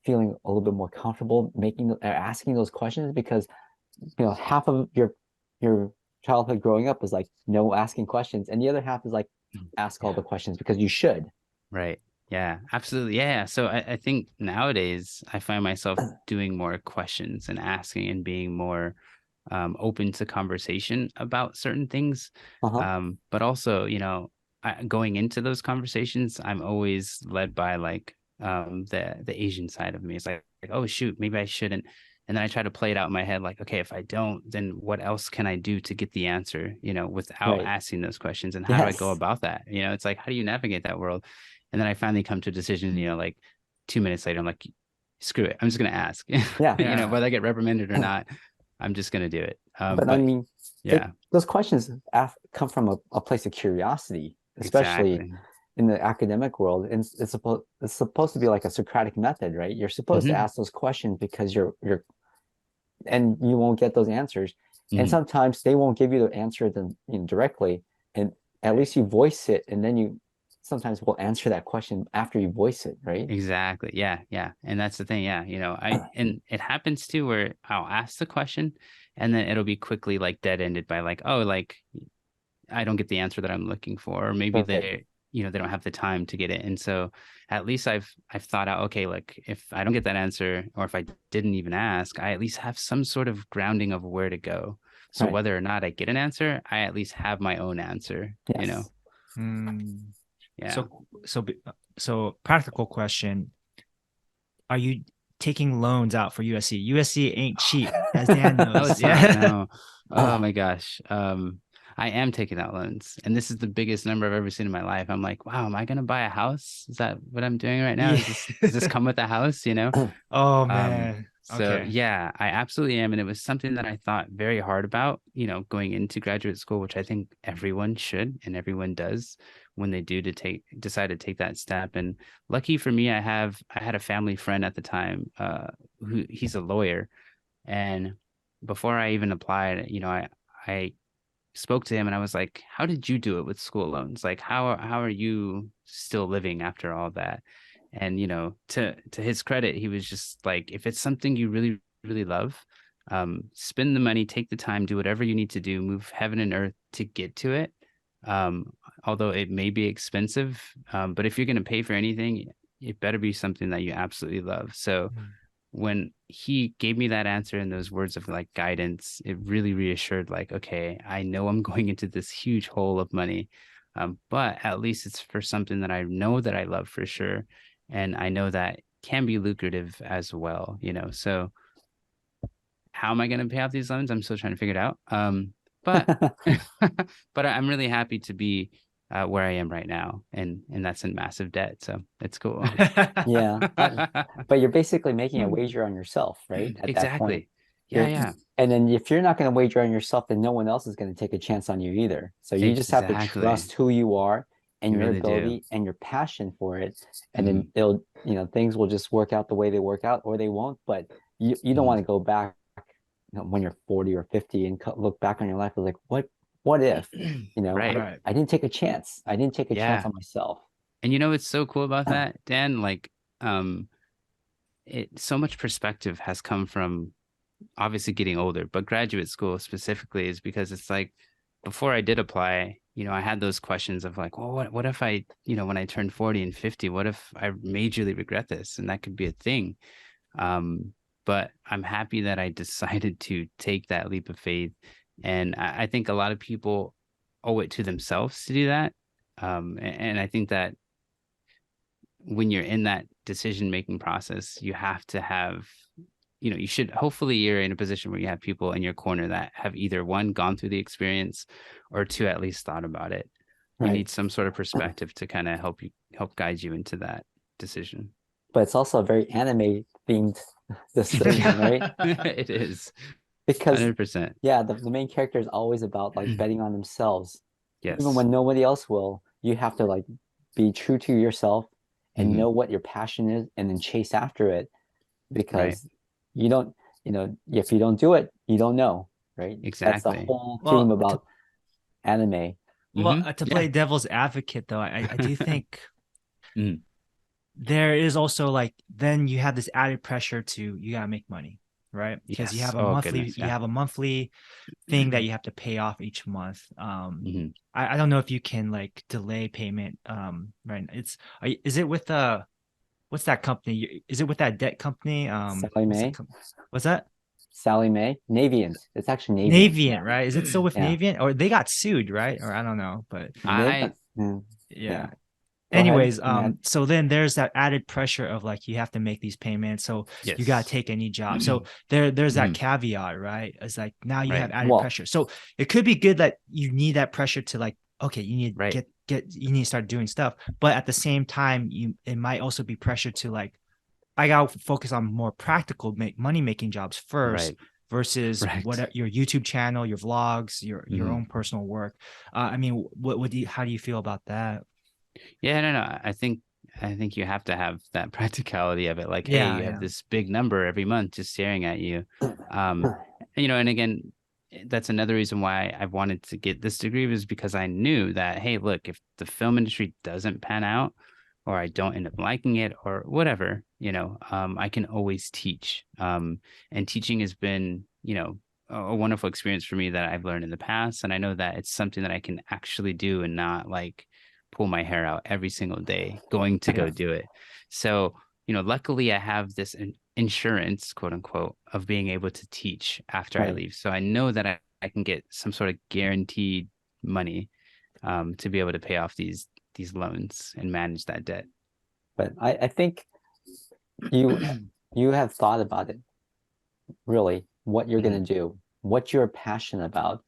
feeling a little bit more comfortable making asking those questions? Because half of your childhood growing up is like no asking questions, and the other half is like ask all Yeah. the questions because you should. Right. Yeah, absolutely. Yeah. So I think nowadays I find myself doing more questions and asking and being more open to conversation about certain things. Uh-huh. But also, you know, going into those conversations, I'm always led by like the Asian side of me. It's like, oh shoot, maybe I shouldn't. And then I try to play it out in my head, like, okay, if I don't, then what else can I do to get the answer, without Right. asking those questions? And how do I go Yes. about that? It's like, how do you navigate that world? And then I finally come to a decision, like 2 minutes later, I'm like, screw it. I'm just going to ask, Yeah. Yeah. whether I get reprimanded or not, I'm just going to do it. But I But mean, yeah, those questions come from a place of curiosity, especially exactly. in the academic world. And it's supposed to be like a Socratic method, right? You're supposed to Hmm. ask those questions because and you won't get those answers. And Hmm. sometimes they won't give you the answer directly. And at least you voice it, and then you sometimes will answer that question after you voice it, right? Exactly. Yeah. Yeah. And that's the thing. Yeah. And it happens too where I'll ask the question and then it'll be quickly like dead ended by like, oh, like I don't get the answer that I'm looking for, or maybe Perfect. they don't have the time to get it. And so at least I've thought out, okay, like if I don't get that answer, or if I didn't even ask, I at least have some sort of grounding of where to go. So Right. whether or not I get an answer, I at least have my own answer. Yes. Mm. Yeah. So practical question: are you taking loans out for USC? USC ain't cheap, as Dan No, knows. it's not. Yeah. No. Oh my gosh. I am taking out loans, and this is the biggest number I've ever seen in my life. I'm like, wow, am I gonna buy a house? Is that what I'm doing right now? Yeah. Does this come with a house? Oh Um, man. so Okay. yeah, I absolutely am. And it was something that I thought very hard about, going into graduate school, which I think everyone should and everyone does when they decide to take that step. And lucky for me, I had a family friend at the time, who he's a lawyer. And before I even applied, I spoke to him and I was like, how did you do it with school loans? Like how are you still living after all that? And to his credit, he was just like, if it's something you really, really love, spend the money, take the time, do whatever you need to do, move heaven and earth to get to it. Um, Although it may be expensive, but if you're going to pay for anything, it better be something that you absolutely love. So Mm. when he gave me that answer and those words of like guidance, it really reassured, like, okay, I know I'm going into this huge hole of money, but at least it's for something that I know that I love for sure. And I know that can be lucrative as well. So how am I going to pay off these loans? I'm still trying to figure it out. But but I'm really happy to be where I am right now, and that's in massive debt. So it's cool. Yeah. But you're basically making a wager on yourself, right? At that point. Exactly. Yeah, You're, yeah. and then if you're not going to wager on yourself, then no one else is going to take a chance on you either. So you just have to Exactly. trust who you are and You your really do. ability and your passion for it. And then Mhm. things will just work out the way they work out, or they won't. But you don't want Mhm. to go back, when you're 40 or 50 and look back on your life and like, what if, Right. Right. I didn't take a chance. I didn't take a chance Yeah. on myself. And what's so cool about that, Dan? Like, um, so much perspective has come from obviously getting older, but graduate school specifically is because it's like before I did apply, I had those questions of like, well, what if I, when I turn 40 and 50, what if I majorly regret this? And that could be a thing. But I'm happy that I decided to take that leap of faith. And I think a lot of people owe it to themselves to do that. And I think that when you're in that decision making process, you have to have, you should, hopefully you're in a position where you have people in your corner that have either one, gone through the experience, or two, at least thought about it. You Right. need some sort of perspective to kind of help guide you into that decision. But it's also a very anime themed decision, right? It is Because 100%. yeah, the main character is always about like betting on themselves. Even Yes. when nobody else will, you have to like be true to yourself and Hmm. know what your passion is and then chase after it, Right. because you don't, if you don't do it, you don't know, right? That's the Exactly. whole theme Well, about anime. to Yeah. play devil's advocate though, I do think Mm. there is also like then you have this added pressure to you gotta make money, right? Because Yes. Oh goodness. you Yeah. have a monthly thing that you have to pay off each month. Hmm. I don't know if you can like delay payment. Right. Is it with what's that company? Is it with that debt company? Sally Mae, What's that? Sally Mae, Navient. It's actually Navient. Navient, right? Is it still with Yeah. Navient? Or they got sued, right? Or I don't know, but They I got, Mm, Yeah. yeah. Go ahead, Anyways, Matt. so then there's that added pressure of like you have to make these payments, so you gotta Yes. take any job. So there's that Mhm. caveat, right? It's like now you have Right. added Well, pressure. So it could be good that you need that pressure to like, okay, you need to Right. get you need to start doing stuff. But at the same time, it might also be pressure to like, I gotta focus on more practical money making jobs first Right. versus Right. what your YouTube channel, your vlogs, your Mhm. own personal work. I mean, what do you, how do you feel about that? Yeah, no, no. I think you have to have that practicality of it. Like, hey, Yeah, you have yeah. this big number every month just staring at you. You know, and again, that's another reason why I wanted to get this degree was because I knew that, hey, look, if the film industry doesn't pan out or I don't end up liking it or whatever, you know, I can always teach. And teaching has been, you know, a wonderful experience for me that I've learned in the past. And I know that it's something that I can actually do and not like pull my hair out every single day going to go yeah, do it. So, you know, luckily I have this insurance, quote unquote, of being able to teach after I right. leave. So I know that I can get some sort of guaranteed money to be able to pay off these loans and manage that debt. But I think you you have thought about it, really, what you're Mhm. gonna do, what you're passionate about.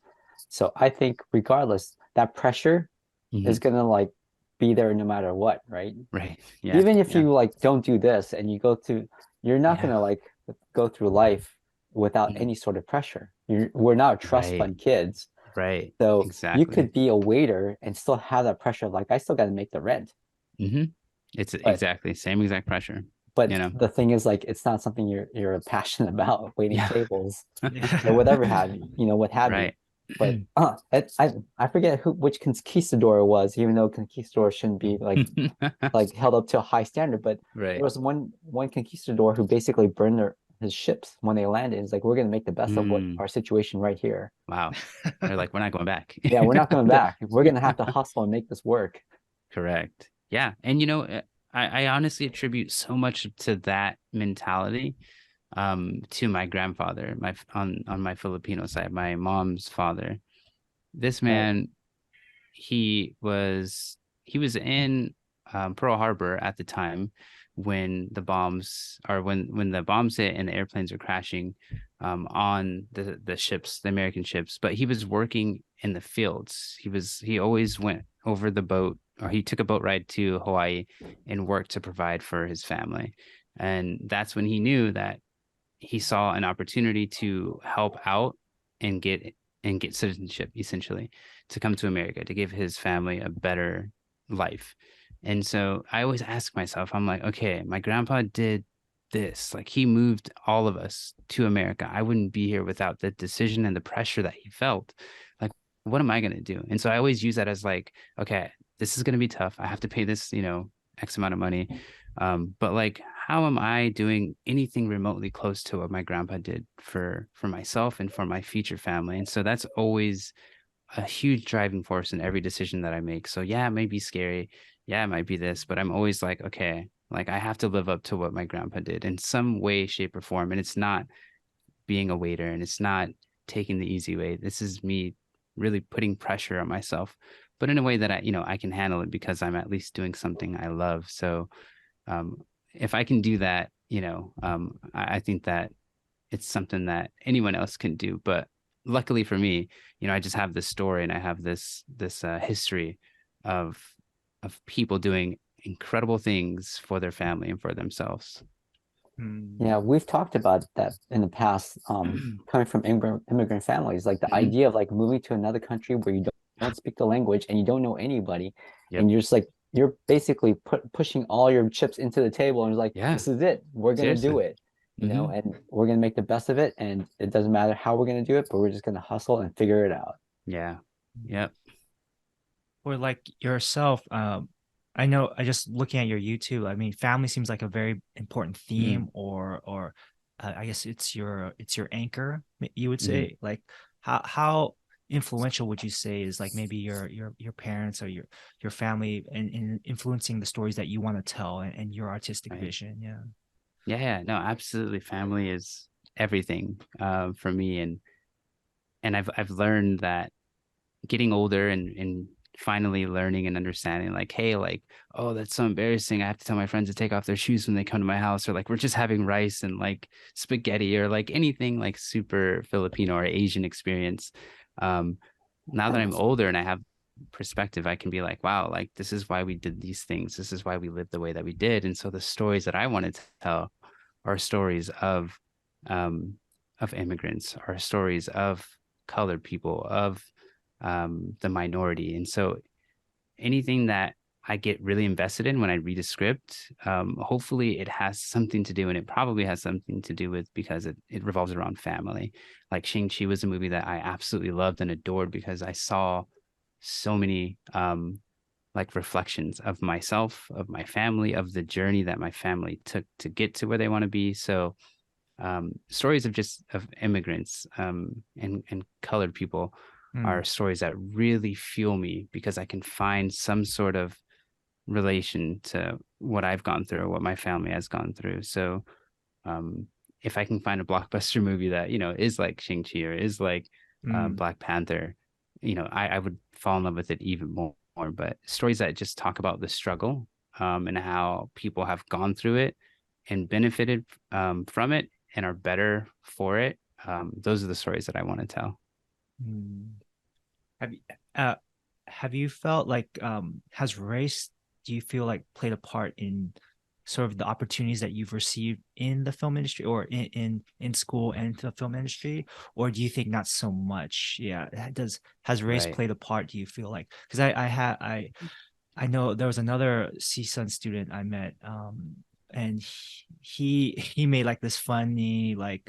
So I think regardless, that pressure is Mhm. gonna like be there no matter what, right? Right. Yeah. Even if Yeah. you like don't do this and you go through, you're not Yeah. gonna like go through life without Mhm. any sort of pressure. We're not trust Right. fund kids. Right. So you Exactly. could be a waiter and still have that pressure of like, I still got to make the rent. Hmm. It's But exactly same exact pressure, but you know? the thing is like it's not something you're passionate about, waiting Yeah. tables or Yeah. whatever have you, what have you. Right. But I forget which conquistador it was, even though conquistador shouldn't be like held up to a high standard. But there Right. was one conquistador who basically burned his ships when they landed. It's like we're gonna make the best of what Mm. our situation right here. Wow. They're like, we're not going back. Yeah, we're not coming back. We're gonna have to hustle and make this work. Correct. Yeah. And you know, I honestly attribute so much to that mentality to my grandfather, on my Filipino side, my mom's father. This Right. man, he was in Pearl Harbor at the time when the bombs or when the bombs hit and the airplanes were crashing on the ships, the American ships. But he was working in the fields. He always went over the boat or he took a boat ride to Hawaii and worked to provide for his family. And that's when he knew that he saw an opportunity to help out and get citizenship essentially to come to America to give his family a better life. And so I always ask myself, I'm like, okay, my grandpa did this. Like he moved all of us to America. I wouldn't be here without the decision and the pressure that he felt. Like, what am I going to do? And so I always use that as like, okay, this is going to be tough. I have to pay this, you know, X amount of money. But like, how am I doing anything remotely close to what my grandpa did for myself and for my future family? And so that's always a huge driving force in every decision that I make. So yeah, it may be scary. Yeah, it might be this, but I'm always like, okay, like I have to live up to what my grandpa did in some way, shape, or form. And it's not being a waiter and it's not taking the easy way. This is me really putting pressure on myself, but in a way that I, you know, I can handle it because I'm at least doing something I love. So um, if I can do that, you know, I think that it's something that anyone else can do. But luckily for me, you know, I just have this story and I have this history of people doing incredible things for their family and for themselves. Yeah, Hmm. we've talked about that in the past, coming from immigrant families, like the Mhm. idea of like moving to another country where you don't speak the language and you don't know anybody, Yep. and you're just like you're basically pushing all your chips into the table and it's like, Yeah. this is it, we're gonna do Seriously. it, Hmm. and we're gonna make the best of it, and it doesn't matter how we're gonna do it, but we're just gonna hustle and figure it out. Yeah. Yep. Or like yourself, I know I just looking at your YouTube, I mean, family seems like a very important Mm-hmm. theme, or I guess it's your anchor, you would Mm-hmm. say. Like how influential would you say is like maybe your parents or your family in influencing the stories that you want to tell and your artistic Right. vision? Yeah. Yeah. Yeah. No, absolutely. Family is everything for me, and I've learned that getting older and finally learning and understanding, like, hey, like, oh, that's so embarrassing, I have to tell my friends to take off their shoes when they come to my house, or like we're just having rice and like spaghetti, or like anything like super Filipino or Asian experience. Now that I'm older and I have perspective, I can be like, wow, like this is why we did these things, this is why we lived the way that we did. And so the stories that I wanted to tell are stories of immigrants, are stories of colored people, of the minority. And so anything that I get really invested in when I read a script, hopefully it has something to do, and it probably has something to do with, because it revolves around family. Like Shang-Chi was a movie that I absolutely loved and adored because I saw so many like reflections of myself, of my family, of the journey that my family took to get to where they want to be. So stories of just of immigrants and colored people are stories that really fuel me, because I can find some sort of relation to what I've gone through, what my family has gone through. So if I can find a blockbuster movie that, you know, is like Shang-Chi or is like Black Panther, you know, I would fall in love with it even more. But stories that just talk about the struggle and how people have gone through it and benefited from it and are better for it. Those are the stories that I want to tell. Have you uh have you felt like has race, do you feel like, played a part in sort of the opportunities that you've received in the film industry, or in school and the film industry? Or do you think not so much? Yeah, has race Right. played a part, do you feel like? Because I know there was another CSUN student I met, and he made like this funny like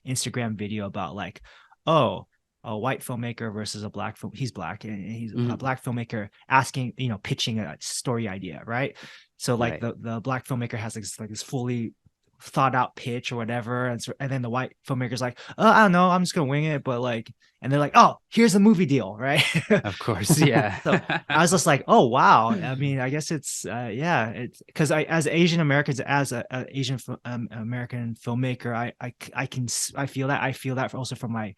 Instagram video about like, oh, a white filmmaker versus a black film. He's black, and he's a Mhm. black filmmaker asking, pitching a story idea, right? So like Right. the black filmmaker has like this fully thought out pitch or whatever, and then the white filmmaker's like, oh, I don't know, I'm just gonna wing it, but like, and they're like, oh, here's a movie deal, right? Of course. Yeah. So I was just like, oh wow. I mean, I guess it's yeah, it's because I, as Asian Americans, as a Asian American filmmaker, I feel that also from my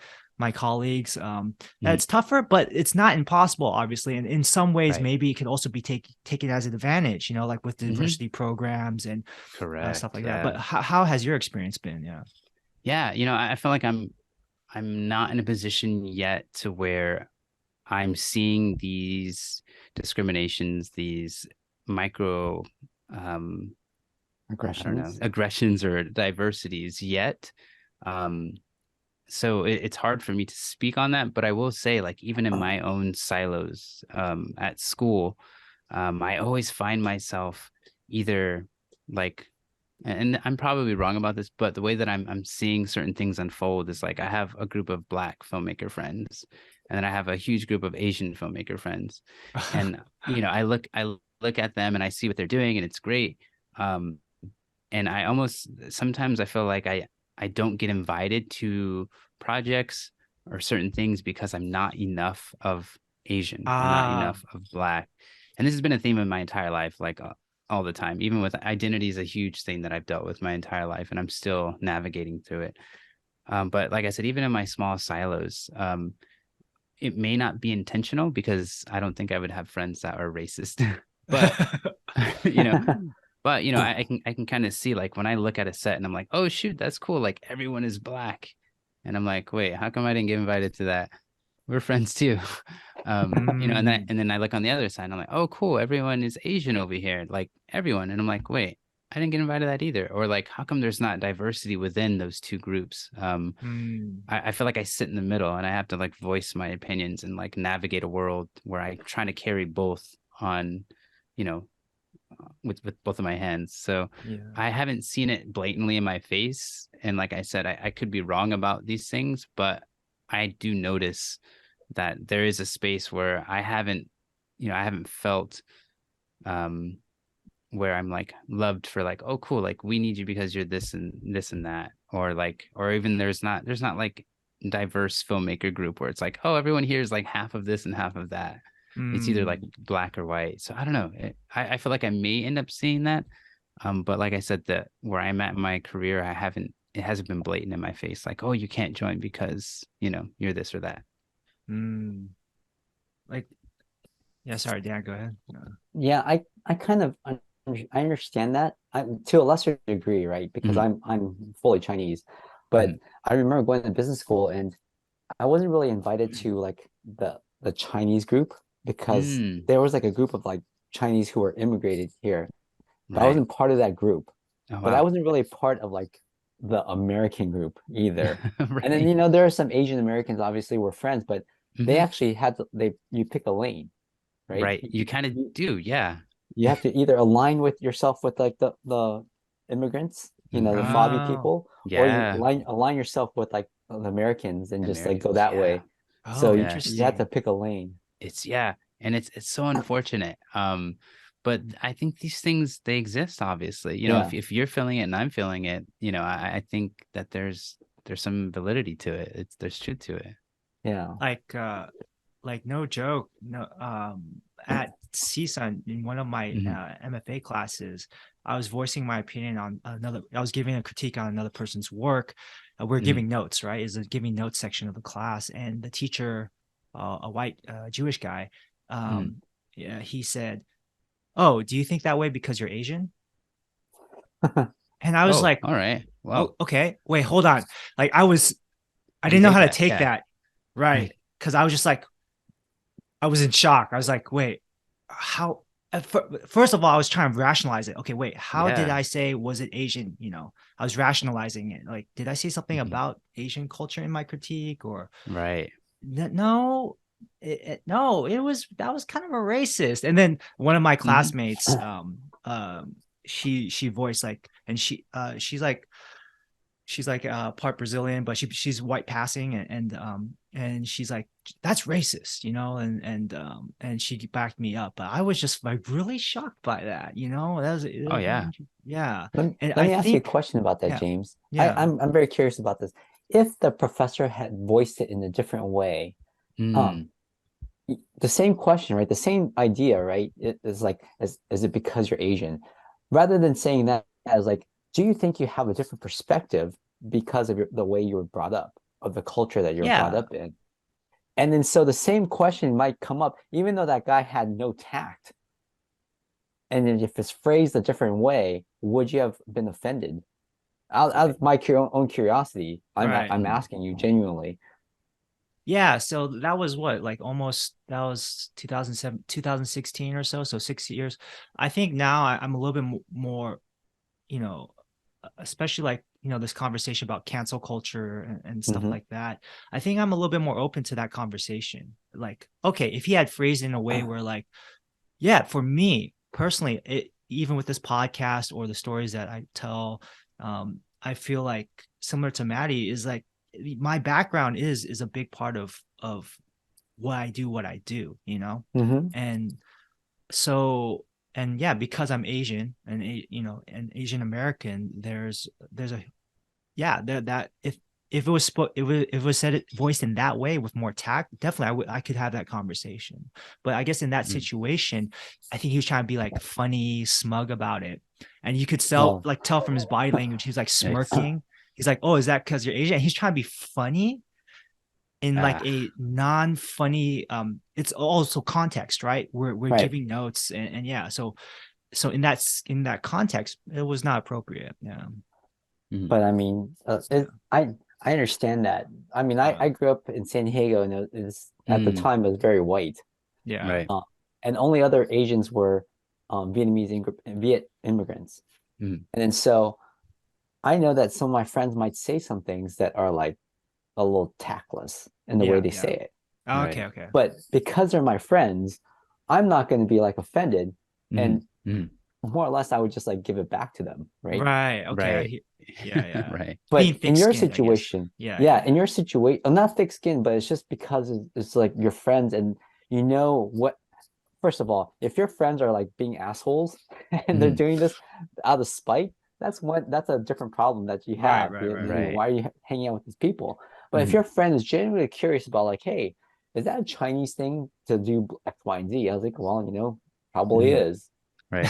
colleagues. That Mhm. it's tougher, but it's not impossible, obviously. And in some ways, Right. maybe it could also be taken as an advantage, like with Mhm. diversity programs and stuff Correct. like that. Yeah. But how has your experience been? Yeah. Yeah. You know, I feel like I'm not in a position yet to where I'm seeing these discriminations, these micro, I don't know, Aggressions. aggressions or diversities yet. Um, so it's hard for me to speak on that, but I will say, like, even in my own silos at school, I always find myself either like, and I'm probably wrong about this, but the way that I'm seeing certain things unfold is like I have a group of Black filmmaker friends, and then I have a huge group of Asian filmmaker friends, and you know, I look at them and I see what they're doing, and it's great. Um, and I almost sometimes I feel like I don't get invited to projects or certain things because I'm not enough of Asian or not Ah. enough of Black. And this has been a theme of my entire life, like all the time. Even with identity is a huge thing that I've dealt with my entire life, and I'm still navigating through it. But like I said, even in my small silos, it may not be intentional because I don't think I would have friends that are racist. But you know, but you know, I can kind of see, like, when I look at a set and I'm like, oh shoot, that's cool. Like everyone is Black. And I'm like, wait, how come I didn't get invited to that? We're friends too. You know, and then Mm. and then I look on the other side and I'm like, oh cool, everyone is Asian over here. Like everyone. And I'm like, wait, I didn't get invited to that either. Or like, how come there's not diversity within those two groups? Mm. I feel like I sit in the middle and I have to like voice my opinions and like navigate a world where I'm trying to carry both on, you know, with both of my hands. So Yeah. I haven't seen it blatantly in my face. And like I said, I could be wrong about these things, but I do notice that there is a space where I haven't felt um where I'm like loved for like, oh cool, like we need you because you're this and this and that. Or like, or even there's not like diverse filmmaker group where it's like, oh, everyone here is like half of this and half of that. It's either like Mm. Black or white. So I don't know. I feel like I may end up seeing that. But like I said, that where I'm at in my career, it hasn't been blatant in my face, like, oh, you can't join because, you're this or that. Mm. Like, Yeah, sorry, Dan, go ahead. Yeah, I kind of I understand that. To a lesser degree, right? Because Mhm. I'm fully Chinese. But Mhm. I remember going to business school and I wasn't really invited to like the Chinese group because Mm. there was like a group of like Chinese who were immigrated here. But I Right. wasn't part of that group. Oh But I wow. wasn't really part of like the American group either. And then Right. there are some Asian Americans obviously were friends, but they Mhm. actually had to you pick a lane, right? Right. You kind of You, do, yeah. you have to either align with yourself with like the immigrants, the Hmm. FOBI Oh, people, or you Yeah. align yourself with like the Americans and just like go Americans, that yeah. way. So oh, you have to interesting. pick a lane. It's yeah, and it's so unfortunate. But I think these things they exist, obviously. Yeah. If you're feeling it and I'm feeling it, I think that there's some validity to it. There's truth to it. Yeah. Like no joke, no at CSUN in one of my Hmm. MFA classes, I was voicing my opinion on another. I was giving a critique on another person's work. We're Hmm. giving notes, right? Is a giving notes section of the class, and the teacher, a white Jewish guy, Hmm. yeah, he said, "Oh, do you think that way because you're Asian?" And I was Oh, like, all right. "Oh, Well, okay, wait, hold on." Like I how do you didn't know take how to that? take Yeah. that, right? Because I was just like, I was in shock. I was like, wait, how? First of all, I was trying to rationalize it. Okay, wait, how did Yeah. I say was it Asian? I was rationalizing it. Like, did I say something Hmm. about Asian culture in my critique, or Right. no? No, it was that was kind of a racist. And then one of my Hmm. classmates, she voiced like, and she's like part Brazilian, but she's white passing, and she's like, that's racist, and she backed me up. But I was just like really shocked by that, Oh yeah. yeah. And Let I me ask you a think, question about that, yeah, James. yeah, I'm very curious about this. If the professor had voiced it in a different way, Mm. um, the same question, right? The same idea, right? It is like, is it because you're Asian? Rather than saying that as like, do you think you have a different perspective because of the way you were brought up, of the culture that you're brought yeah, up in? And then so the same question might come up, even though that guy had no tact. And then if it's phrased a different way, would you have been offended? Out of my own curiosity, right. I'm Mm. asking you genuinely. Yeah, so that was what, like almost that was 2007, 2016 or so, so 6 years. I think now I'm a little bit more, you know, especially like, this conversation about cancel culture and stuff Hmm. like that. I think I'm a little bit more open to that conversation. Like, okay, if he had phrased it in a way where like, yeah, for me personally, even with this podcast or the stories that I tell, I feel like similar to Matty is like my background is a big part of what I do, Hmm. and so, and yeah, because I'm Asian and and Asian American, there's a, yeah, that if it was if it was said, voiced in that way with more tact, definitely I could have that conversation. But I guess in that Mm. situation, I think he was trying to be like funny, smug about it, and you could Well, tell from his body language, he's like It's smirking. He's like, "Oh, is that because you're Asian?" And he's trying to be funny in like ah a non-funny. It's also context, right? We're right. giving notes, and yeah, so in that context, it was not appropriate. Yeah, Mhm. But I mean, yeah, I understand that. I mean, uh, I grew up in San Diego, and at the Mm. time it was very white, yeah. Right. uh, and only other Asians were Viet immigrants. Mm. And then so I know that some of my friends might say some things that are like a little tactless in the way Yeah, they yeah. say it. Oh, okay, Right. okay. But because they're my friends, I'm not going to be like offended. Mhm. And Mhm. more or less, I would just like give it back to them, right? Right. Okay. Right. Yeah, yeah. Right. Being But in your thick-skinned, I guess. situation, Yeah, yeah, yeah, in your situation, not thick skin, but it's just because it's like your friends and you know what. First of all, if your friends are like being assholes and they're Mhm. doing this out of spite, that's a different problem that you right, have. right, right, right. Right. Why are you hanging out with these people? But if Mhm. your friend is genuinely curious about like, hey, is that a Chinese thing to do X, Y, and Z? I was like, well, probably Mhm. is. Right.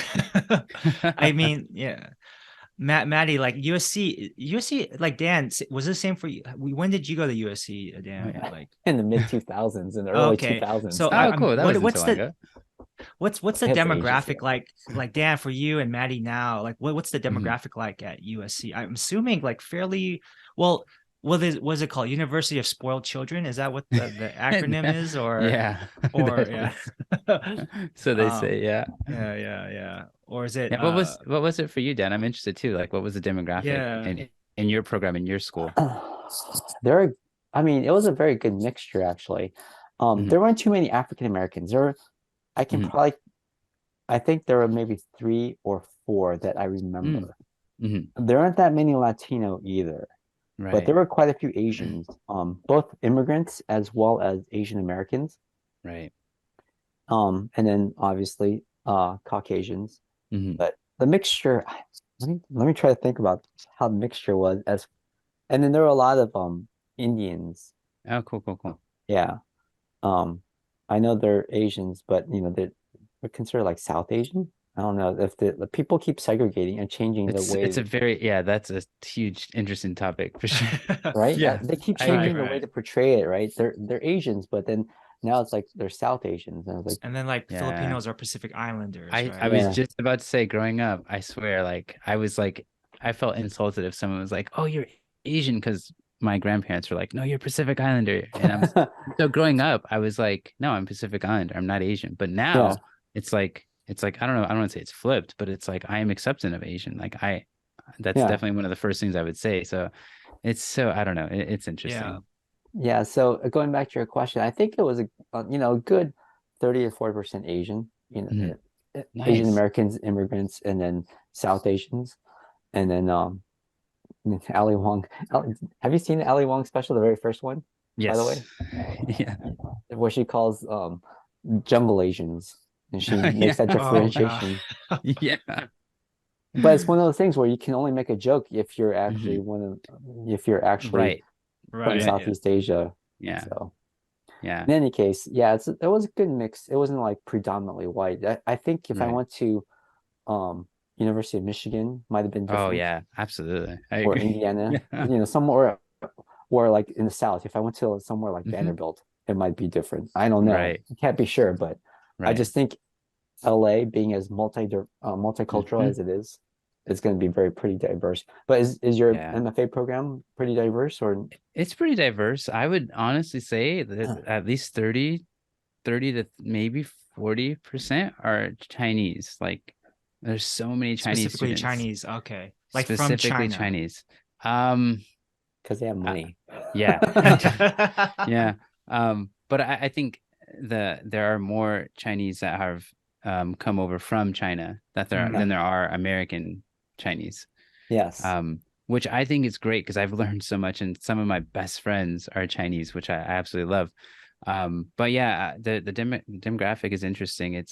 I mean, yeah. Maddie, like USC, like Dan, was it the same for you? When did you go to USC, Dan? Like, In the mid 2000s, in the early okay, 2000s. so Oh, I'm cool. That wasn't so what's long the ago. What's the I guess Asians, demographic like Dan for you and Maddie now? Like what's the Mhm. demographic like at USC? I'm assuming like fairly well. Was it called University of Spoiled Children? Is that what the acronym is, Yeah. or yeah? So they um, say, yeah. yeah. Or is it Yeah. What was it for you, Dan? I'm interested too. Like, what was the demographic yeah. in your program in your school? there are, I mean, it was a very good mixture actually. Mhm. There weren't too many African Americans. I can Mhm. probably, I think there were maybe 3 or 4 that I Mm. remember. Mhm. There aren't that many Latino either, but Right. there were quite a few Asians, both immigrants as well as Asian Americans, Right. and then obviously Caucasians. Mhm. But the mixture, let me try to think about how the mixture was as, and then there were a lot of Indians. Oh, cool, cool, cool. Yeah. Um, I know they're Asians, but they're considered like South Asian. I don't know if the people keep segregating and changing the It's way, a very, yeah, that's a huge, interesting topic for sure. right? Yeah. They keep I changing agree. the way Right. to portray it, right? They're Asians, but then now it's like they're South Asians, and I was like, And then like Yeah. Filipinos are Pacific Islanders, I right? was yeah, just about to say, growing up, I swear, like I was like, I felt insulted if someone was like, "Oh, you're Asian," because my grandparents were like, "No, you're Pacific Islander," and so growing up, I was like, "No, I'm Pacific Islander. I'm not Asian." But yeah, now it's like I don't know, I don't want to say it's flipped, but it's like I am accepting of Asian. Like that's yeah, definitely one of the first things I would say. So it's so I don't know, it's Yeah. interesting. yeah. So going back to your question, I think it was a good 30 to 40% Asian, Mhm. Asian Nice. Americans, immigrants, and then South Asians, and then Ali Wong. Have you seen the Ali Wong special, the very first one, by the Yes. way, Yeah. where she calls jungle Asians, and she makes Yeah. that Oh God. differentiation. Yeah. But it's one of those things where you can only make a joke if you're actually Mhm. if you're actually Right. from Right. Yeah. Yeah. Southeast Asia. Yeah. So Yeah. in any case, yeah, it was a good mix. It wasn't like predominantly white. I think if I Right. went to um University of Michigan, might have been Oh different, yeah, absolutely. I or agree. Indiana, Yeah. somewhere, or like in the South. If I went to somewhere like Hmm. Vanderbilt, it might be different. I don't know. Right. I can't be sure, but I Right. just think LA being as multicultural Hmm. as it is, it's going to be very pretty diverse. But is your Yeah. MFA program pretty diverse or It's pretty diverse. I would honestly say that at least 30 to maybe 40% are Chinese. Like there's so many Chinese Specifically students, Chinese. Okay. Like from specifically China. Chinese. Um, because they have uh, money? yeah. Yeah. But I think there are more Chinese that have come over from China Yeah. than Mm, there are American Chinese. Yes. Which I think is great because I've learned so much, and some of my best friends are Chinese, which I absolutely love. But yeah, the demographic is interesting.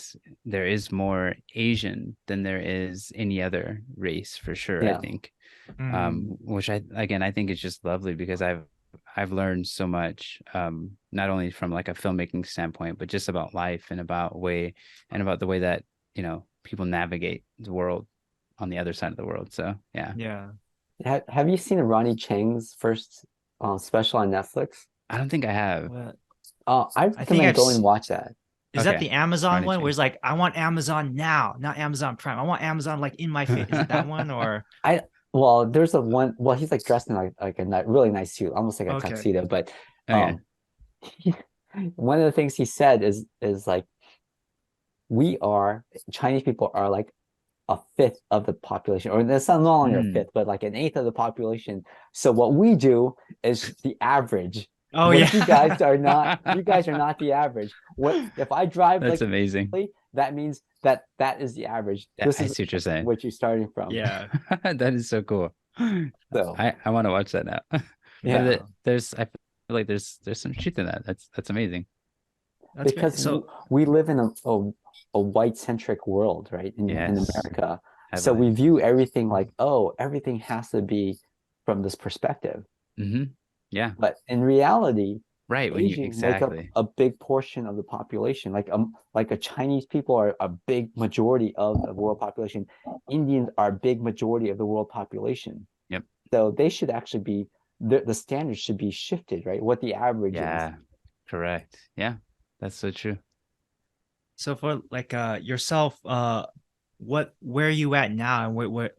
There is more Asian than there is any other race for sure, I Yeah. think. mm, Which I think is just lovely because I've learned so much, not only from like a filmmaking standpoint, but just about life and about the way that, people navigate the world on the other side of the world. So yeah. yeah. Have you seen Ronnie Chang's first special on Netflix? I don't think I have. Well, I I think recommend going and watch that. is that Okay. the Amazon Ronnie one where Chang. it's like, I want Amazon now, not Amazon Prime. I want Amazon like in my face. Is it that one or I Well, there's a one. Well, he's like dressed in like a really nice suit, almost like a okay. tuxedo. But Okay. um, one of the things he said is like Chinese people are like a fifth of the population, or it's not no longer a Mm. fifth, but like an eighth of the population. So what we do is the average. Oh What yeah. if you guys are not? You guys are not the average. What if I drive That's like amazing. that means that is the average. Yeah, This I is see what you're saying. what you're starting from. Yeah. That is so cool. So I want to watch that now. But yeah, I feel like there's some truth in that. That's amazing. That's great. because So we live in a white centric world, right? In Yes, America, so heavily. we view everything like, oh, everything has to be from this perspective. Yeah, But in reality, right. When you Asians make up exactly. a big portion of the population. Like a Chinese people are a big majority of the world population. Indians are a big majority of the world population. Yep. So they should actually be the standards should be shifted, right? What the average is. Yeah, correct. Yeah, that's so true. So for like yourself, where are you at now, and what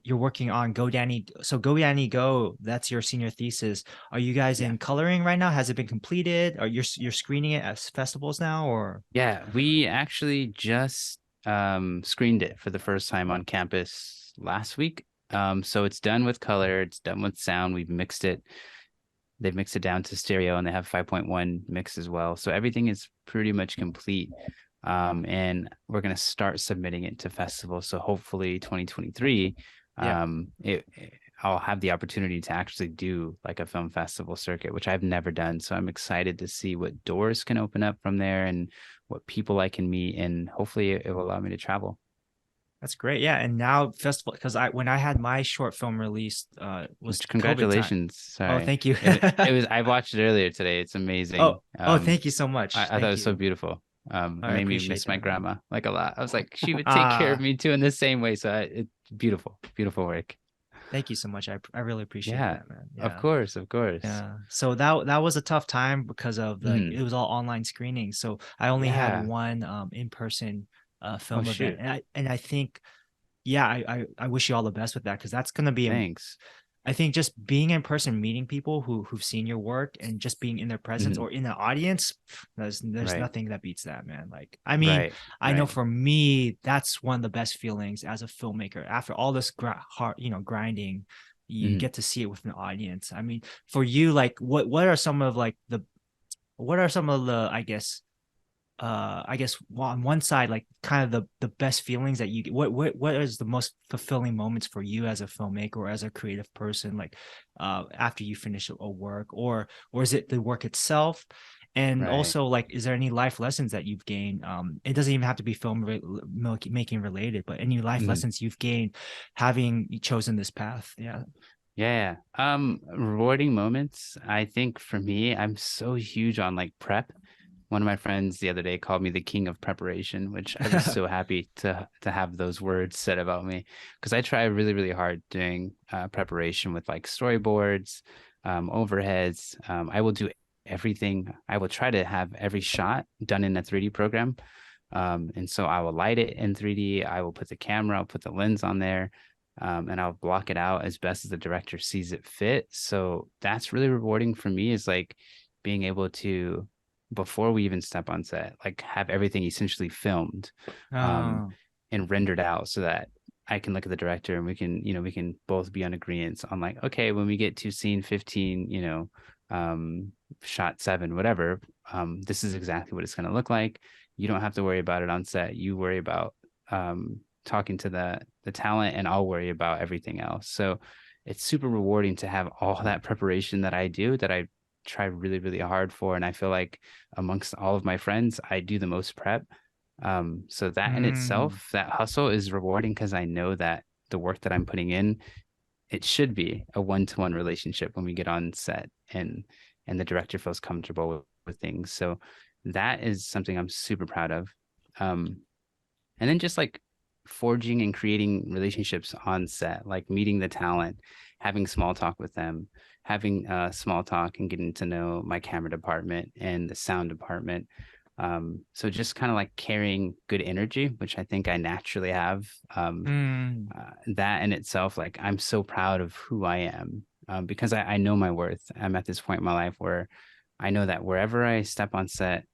you're working on? Go Danny. So Go Danny Go, that's your senior thesis. Are you guys Yeah. in coloring right now? Has it been completed? Are you're screening it at festivals now, or? Yeah, we actually just screened it for the first time on campus last week. So it's done with color, it's done with sound. We've mixed it. They've mixed it down to stereo, and they have 5.1 mix as well. So everything is pretty much complete. And we're gonna start submitting it to festivals. So hopefully 2023, Yeah. I'll have the opportunity to actually do like a film festival circuit, which I've never done. So I'm excited to see what doors can open up from there and what people I can meet, and hopefully it will allow me to travel. That's great. Yeah. And now festival, because when I had my short film released, was Which COVID time. congratulations. Oh, Sorry. thank you. It was I watched it earlier today. It's Oh, amazing. oh, thank you so much. I thought it Thank was so you. beautiful. I Made me appreciate miss my that, man. grandma like a lot. I was like, she would take care of Ah, me too in the same way. So it's beautiful, beautiful work. thank you so much. I really appreciate Yeah, that, man. of Yeah. course, of course. Yeah. So that was a tough time because of Mhm. it was all online screening. So I only had Yeah. one in-person Oh film event. shoot. And I think, yeah, I wish you all the best with that, because that's gonna be Thanks. I think just being in person, meeting people who've seen your work, and just being in their presence Mhm. or in the audience, there's Right. nothing that beats that, man. Like, I mean, Right. I know Right. for me, that's one of the best feelings as a filmmaker. After all this hard, grinding, you Mhm. get to see it with an audience. I mean, for you, like, what are some of like the what are some of the, I guess on one side, like kind of the best feelings that you get, what is the most fulfilling moments for you as a filmmaker or as a creative person, like after you finish a work, or is it the work itself? And Right. also, like, is there any life lessons that you've gained? It doesn't even have to be making related, but any life Mhm. lessons you've gained having chosen this path. Yeah. Yeah. Rewarding moments. I think for me, I'm so huge on like prep. One of my friends the other day called me the king of preparation, which I was so happy to have those words said about me, because I try really, really hard doing preparation with like storyboards, overheads. I will do everything. I will try to have every shot done in a 3D program. And so I will light it in 3D. I will put the camera, I'll put the lens on there, and I'll block it out as best as the director sees it fit. So that's really rewarding for me, is like being able to, before we even step on set, like have everything essentially filmed, um, Oh. and rendered out so that I can look at the director and we can both be on agreement on like, okay, when we get to scene 15, shot 7, whatever, this is exactly what it's going to look like. You don't have to worry about it on set. You worry about talking to the talent, and I'll worry about everything else. So it's super rewarding to have all that preparation that I do, that I try really, really hard for. And I feel like amongst all of my friends, I do the most prep. So that in Mm. itself, that hustle is rewarding, because I know that the work that I'm putting in, it should be a one-to-one relationship when we get on set, and the director feels comfortable with things. So that is something I'm super proud of. Um, and then just like forging and creating relationships on set, like meeting the talent, having small talk with them, having small talk and getting to know my camera department and the sound department. So just kind of like carrying good energy, which I think I naturally have. Mm. That in itself, like I'm so proud of who I am, because I know my worth. I'm at this point in my life where I know that wherever I step on set,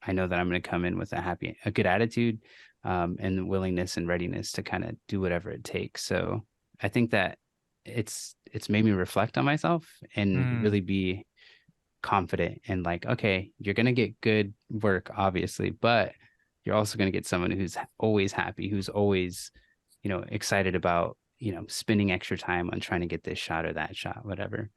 I know that I'm going to come in with a good attitude, and willingness and readiness to kind of do whatever it takes. So I think that it's made me reflect on myself and Mm. really be confident, and like, okay, you're going to get good work, obviously, but you're also going to get someone who's always happy, who's always, excited about, spending extra time on trying to get this shot or that shot, whatever.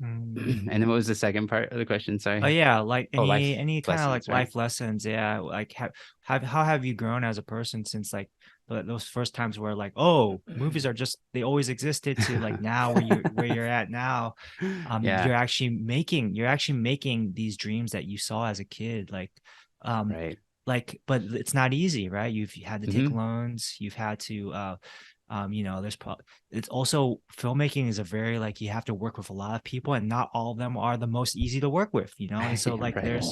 Mm. And then what was the second part of the question? Oh Sorry. yeah, like Oh, life any kind of like lessons, right? life lessons. Yeah, like have how have you grown as a person since like those first times where like, oh, movies are just they always existed, to like now where you're at now. Yeah, You're actually making these dreams that you saw as a kid. Um, right. but it's not easy, right? You've had to take Hmm. loans. You've had to there's it's also, filmmaking is a very, like, you have to work with a lot of people, and not all of them are the most easy to work with, and so like Right.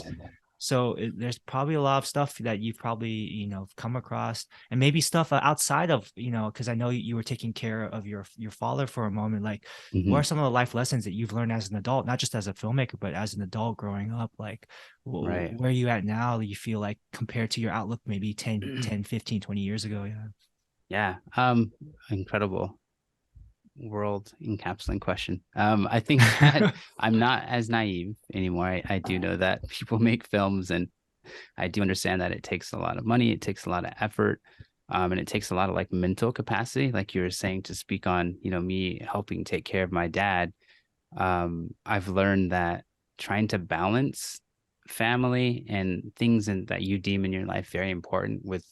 So there's probably a lot of stuff that you've probably, you know, come across, and maybe stuff outside of, you know, because I know you were taking care of your father for a moment. Like, what are some of the life lessons that you've learned as an adult, not just as a filmmaker, but as an adult growing up? Like, Right. where are you at now? You feel like compared to your outlook maybe 10, 15, 20 years ago? Yeah. Yeah. Incredible world encapsulating question. I think that I'm not as naive anymore. I do know that people make films, and I do understand that it takes a lot of money, it takes a lot of effort, and it takes a lot of like mental capacity, like you were saying, to speak on, you know, me helping take care of my dad. I've learned that trying to balance family and things that you deem in your life very important with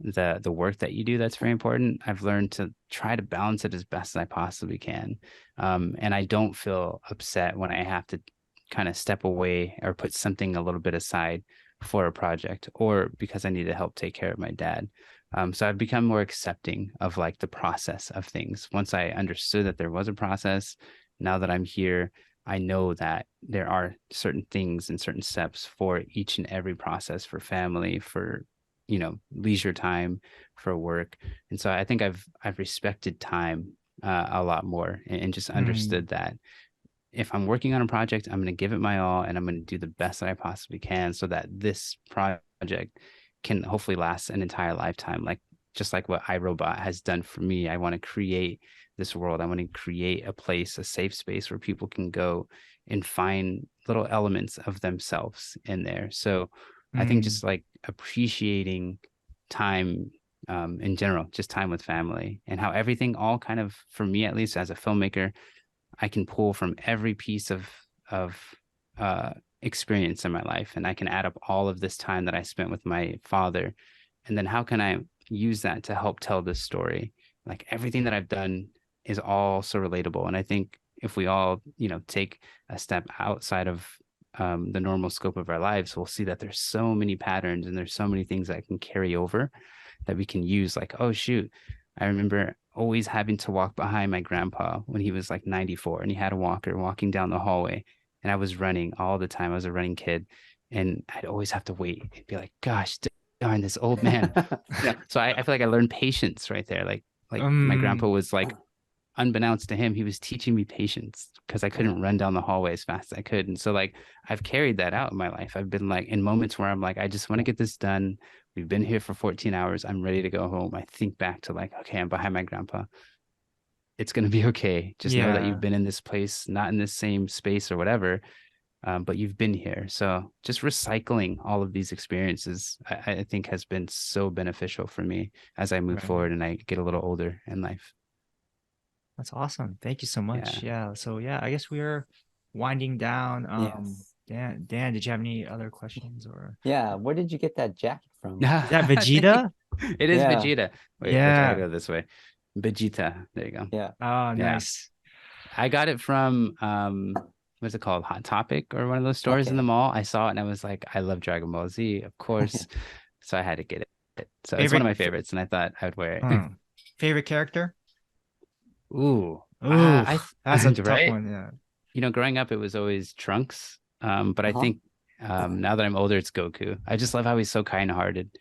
the work that you do, that's very important. I've learned to try to balance it as best as I possibly can. And I don't feel upset when I have to kind of step away or put something a little bit aside for a project, or because I need to help take care of my dad. So I've become more accepting of like the process of things. Once I understood that there was a process, now that I'm here, I know that there are certain things and certain steps for each and every process, for family, for, you know, leisure time, for work. And so I think I've respected time a lot more, and just understood that if I'm working on a project, I'm going to give it my all, and I'm going to do the best that I possibly can, so that this project can hopefully last an entire lifetime. Like, just like what iRobot has done for me, I want to create this world. I want to create a place, a safe space where people can go and find little elements of themselves in there. So I think just like appreciating time in general, just time with family, and how everything all kind of, for me at least as a filmmaker, I can pull from every piece of experience in my life, and I can add up all of this time that I spent with my father, and then how can I use that to help tell this story? Like, everything that I've done is all so relatable, and I think if we all, you know, take a step outside of the normal scope of our lives, we'll see that there's so many patterns and there's so many things that can carry over that we can use. Like, oh shoot, I remember always having to walk behind my grandpa when he was like 94 and he had a walker, walking down the hallway, and I was running all the time. I was a running kid, and I'd always have to wait and be like, gosh darn, this old man. Yeah. So I feel like I learned patience right there. Like my grandpa was like, unbeknownst to him, he was teaching me patience because I couldn't run down the hallway as fast as I could. And so like, I've carried that out in my life. I've been like in moments where I'm like, I just want to get this done. We've been here for 14 hours. I'm ready to go home. I think back to like, okay, I'm behind my grandpa. It's going to be okay. Just know that you've been in this place, not in this same space or whatever, but you've been here. So just recycling all of these experiences, I think has been so beneficial for me as I move forward and I get a little older in life. That's awesome. Thank you so much. Yeah. So yeah, I guess we're winding down. Yes. Dan, did you have any other questions or? Yeah. Where did you get that jacket from? Is that Vegeta? It is Yeah. Vegeta. Wait, I gotta go this way. Vegeta. There you go. Yeah. Oh, nice. I got it from what's it called? Hot Topic, or one of those stores in the mall. I saw it and I was like, I love Dragon Ball Z, of course. So I had to get it. So it's one of my favorites, and I thought I would wear it. Favorite character? Ooh, that's a tough right? one. Yeah. You know, growing up, it was always Trunks. But I think now that I'm older, it's Goku. I just love how he's so kind-hearted,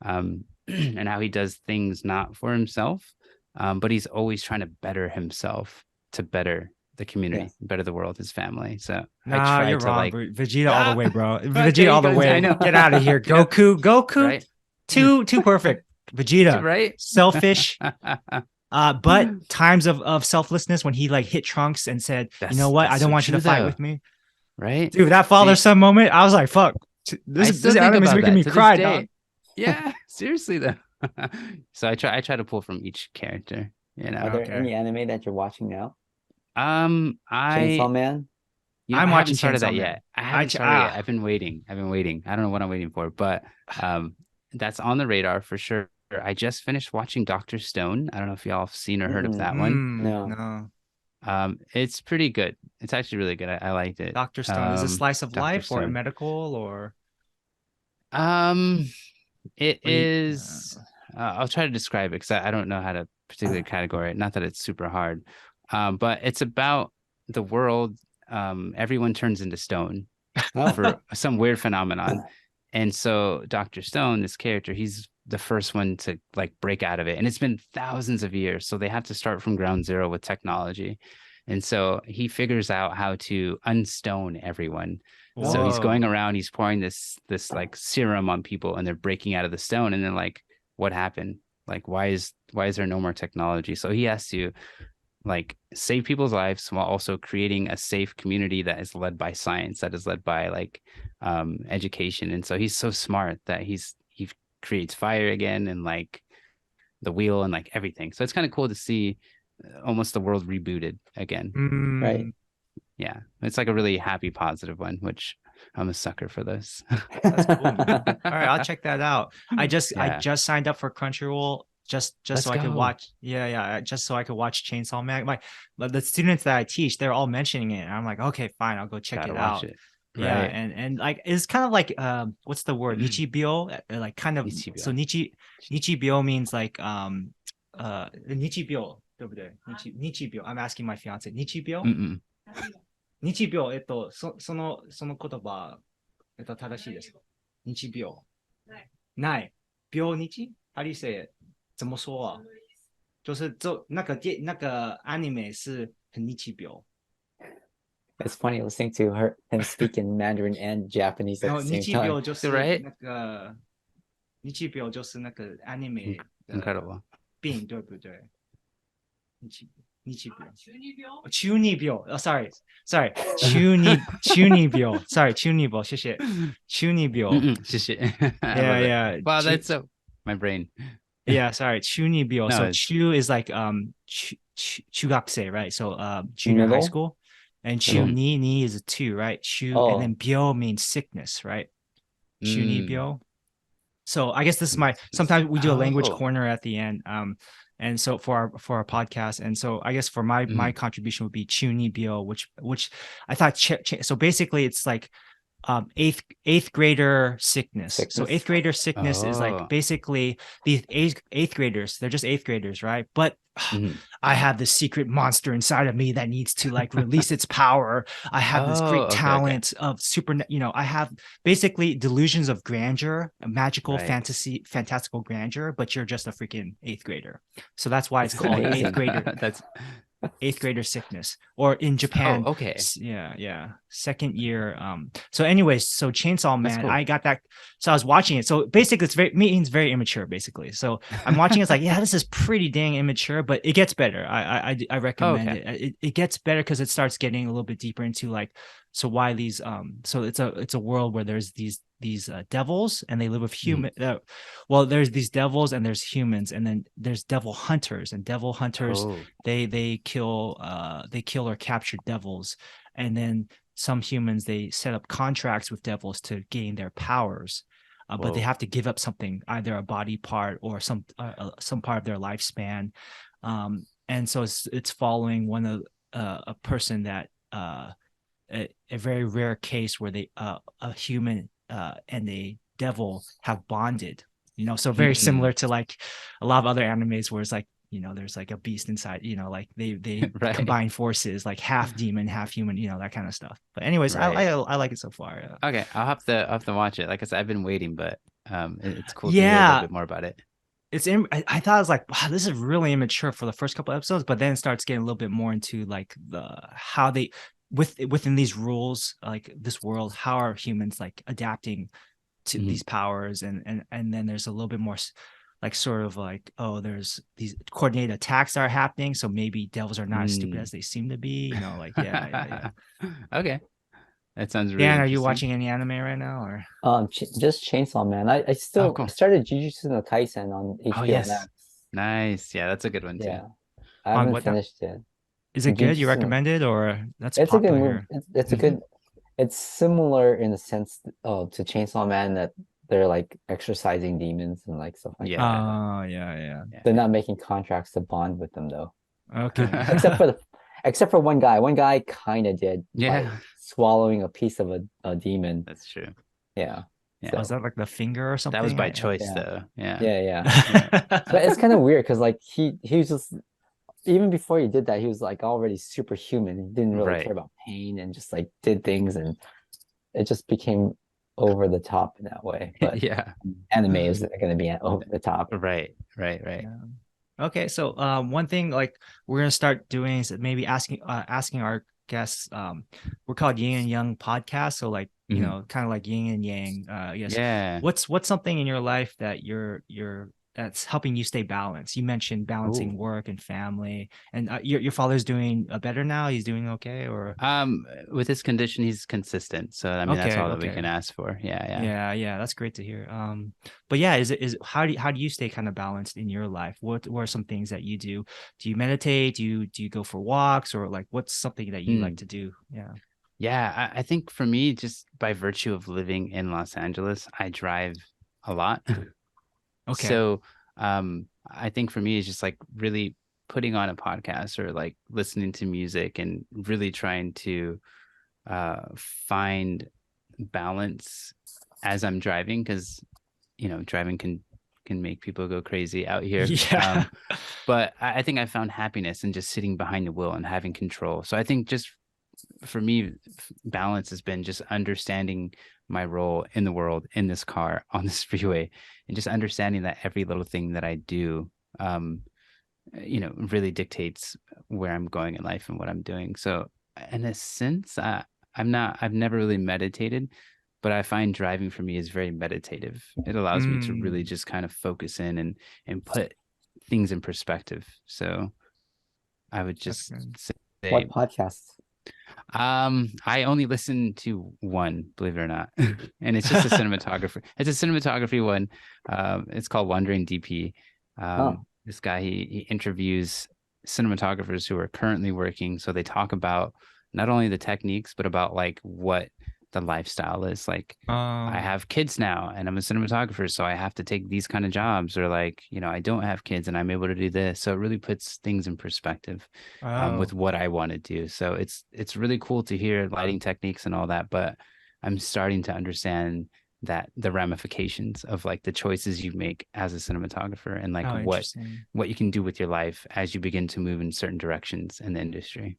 and how he does things not for himself, but he's always trying to better himself to better the community, better the world, his family. So nah, you're wrong. Like Vegeta all the way, bro. Vegeta all the way. I know. Get out of here, Goku. Right? Too perfect. Vegeta, right? Selfish. But times of selflessness when he like hit Trunks and said, you know what, I don't want you to fight with me. Right, dude, that father-son moment, I was like, fuck, this anime is making me cry, dog. Yeah, seriously though. So I try to pull from each character, you know. Are there any anime that you're watching now? Chainsaw Man. You know, I haven't started that yet. I haven't started yet. I've been waiting. I don't know what I'm waiting for, but that's on the radar for sure. I just finished watching Dr. Stone. I don't know if y'all have seen or heard of that one. No. It's pretty good. It's actually really good. I liked it. Dr. Stone, is it slice of Dr. life Stone. or medical or? It is. I'll try to describe it because I don't know how to particularly categorize it. Not that it's super hard, but it's about the world. Everyone turns into stone, Oh, for some weird phenomenon. And so Dr. Stone, this character, he's the first one to like break out of it. And it's been thousands of years. So they have to start from ground zero with technology. And so he figures out how to unstone everyone. So he's going Whoa. around, he's pouring this like serum on people and they're breaking out of the stone. And then like, what happened? Like, why is there no more technology? So he has to like save people's lives while also creating a safe community that is led by science, that is led by like education. And so he's so smart that he creates fire again and like the wheel and like everything. So it's kind of cool to see almost the world rebooted again. right. Mm, Yeah, it's like a really happy, positive one, which I'm a sucker for this. that's cool, man. All right, I'll check that out. I Yeah. just signed up for Crunchyroll just Let's so I could go. watch. Yeah, just so I could watch Chainsaw Man. The students that I teach, they're all mentioning it. And I'm like, okay, fine, I'll go check Gotta it watch out. it. Yeah, Right. and like it's kind of like what's the word? Nichibyo, like kind of. So Ichibyo. Nichibyo means like Nichibyo, 对不对？I'm asking my fiance. Nichibyo? Mm-mm. 日秒、その言葉、正しいですか？日秒。ない。秒日 How do you say it? 怎么说啊？就是那个 anime 是很日秒。It's funny listening to him speak in Mandarin and Japanese at 然 the 后 same 日 time. 秒就是 Right? 那个日秒就是那个 anime 的 Incredible. 病，对不对？日秒。中二病。Oh, sorry. 中二病。Sorry, 中二病。谢谢。中二病。Shit. I Yeah, love it. yeah. Wow, that's so my brain. Yeah, sorry. Chunibyo. No, So it's chu is like chugakse, right? So junior high Middle? school. And Middle. ni is a two, right? Chu and then Oh, byo means sickness, right? mm, Chunibyo. So I guess this is my sometimes we do a language oh. corner at the end. And so for our podcast, and so I guess for my Mm. contribution would be chunibyo, which I thought so basically it's like eighth grader sickness. So Sickness? eighth grader sickness is Oh. like basically these eighth graders, they're just eighth graders, right? But Mhm. I have this secret monster inside of me that needs to like release its power. I have this great okay. talent of I have basically delusions of grandeur, magical Right. fantastical grandeur, but you're just a freaking eighth grader. So that's why it's That's called amazing. That's eighth grader sickness, or in Japan. Oh, okay. Yeah. Second year. So anyways, so Chainsaw That's Man, cool. I got that. So I was watching it. So basically it's very immature, basically. So I'm watching it's like, yeah, this is pretty dang immature, but it gets better. I recommend okay. it gets better because it starts getting a little bit deeper into like, so why these so it's a world where there's these devils and they live with human well, there's these devils and there's humans, and then there's devil hunters, and devil hunters Oh. they kill or capture devils, and then some humans, they set up contracts with devils to gain their powers, but they Whoa. have to give up something, either a body part or some part of their lifespan, and so it's following one of a person that a very rare case where they a human and a devil have bonded, so very similar to like a lot of other animes where it's like, there's like a beast inside, like they Right. combine forces, like half demon, half human, that kind of stuff. But anyways, Right. I like it so far. Yeah. Okay, I'll have to watch it. Like I said, I've been waiting, but it's cool to hear a little bit more about it. I thought it was like, wow, this is really immature for the first couple episodes, but then it starts getting a little bit more into like how they within these rules, like this world, how are humans like adapting to these powers, and then there's a little bit more like sort of like, oh, there's these coordinated attacks that are happening, so maybe devils are not as stupid as they seem to be, like yeah. Okay, that sounds really Dan, are you interesting. watching any anime right now, or just Chainsaw Man. I still cool. started Jujutsu no Kaisen on HBO yes. Max. Nice. Yeah, that's a good one too. Yeah, I haven't finished it. Is it good? You Jujutsu- recommend it, or that's It's a good popular movie. here? It's a good. It's similar in the sense to Chainsaw Man, that they're like exorcising demons and like stuff like that. Oh, yeah. They're not making contracts to bond with them though. Okay. Except for one guy. One guy kind of did by Yeah. swallowing a piece of a demon. That's true. Yeah. Yeah. So, Was that like the finger or something? That was by choice yeah. though. Yeah. Yeah. But it's kind of weird because like he was just, even before he did that, he was like already superhuman. He didn't really Right. care about pain and just like did things, and it just became over the top in that way. But Yeah. anime is going to be over the top. Right. Yeah. Okay, so one thing like we're gonna start doing is maybe asking our guests. We're called Yin and Young podcast, so like you know, kind of like yin and yang. Yes. Yeah. What's something in your life that you're that's helping you stay balanced? You mentioned balancing work and family, and your father's doing better now. He's doing okay, or with his condition, he's consistent. So I mean, that's all that we can ask for. Yeah, that's great to hear. But yeah, is how do you stay kind of balanced in your life? What are some things that you do? Do you meditate? Do you go for walks, or like what's something that you like to do? Yeah, I think for me, just by virtue of living in Los Angeles, I drive a lot. Okay. So I think for me, it's just like really putting on a podcast or like listening to music and really trying to find balance as I'm driving, because you know driving can make people go crazy out here. Yeah. But I think I found happiness in just sitting behind the wheel and having control. So I think just for me, balance has been just understanding my role in the world, in this car, on this freeway, and just understanding that every little thing that I do, you know, really dictates where I'm going in life and what I'm doing. So in a sense, I've never really meditated, but I find driving for me is very meditative. It allows me to really just kind of focus in and put things in perspective. So I would just say, what podcasts? I only listen to one, believe it or not, and it's just a cinematographer. It's a cinematography one. It's called Wandering DP. This guy he interviews cinematographers who are currently working, so they talk about not only the techniques but about like what the lifestyle is like. I have kids now and I'm a cinematographer, so I have to take these kind of jobs, or like, you know, I don't have kids and I'm able to do this. So it really puts things in perspective with what I want to do. So it's really cool to hear lighting techniques and all that, but I'm starting to understand that the ramifications of like the choices you make as a cinematographer and like what you can do with your life as you begin to move in certain directions in the industry.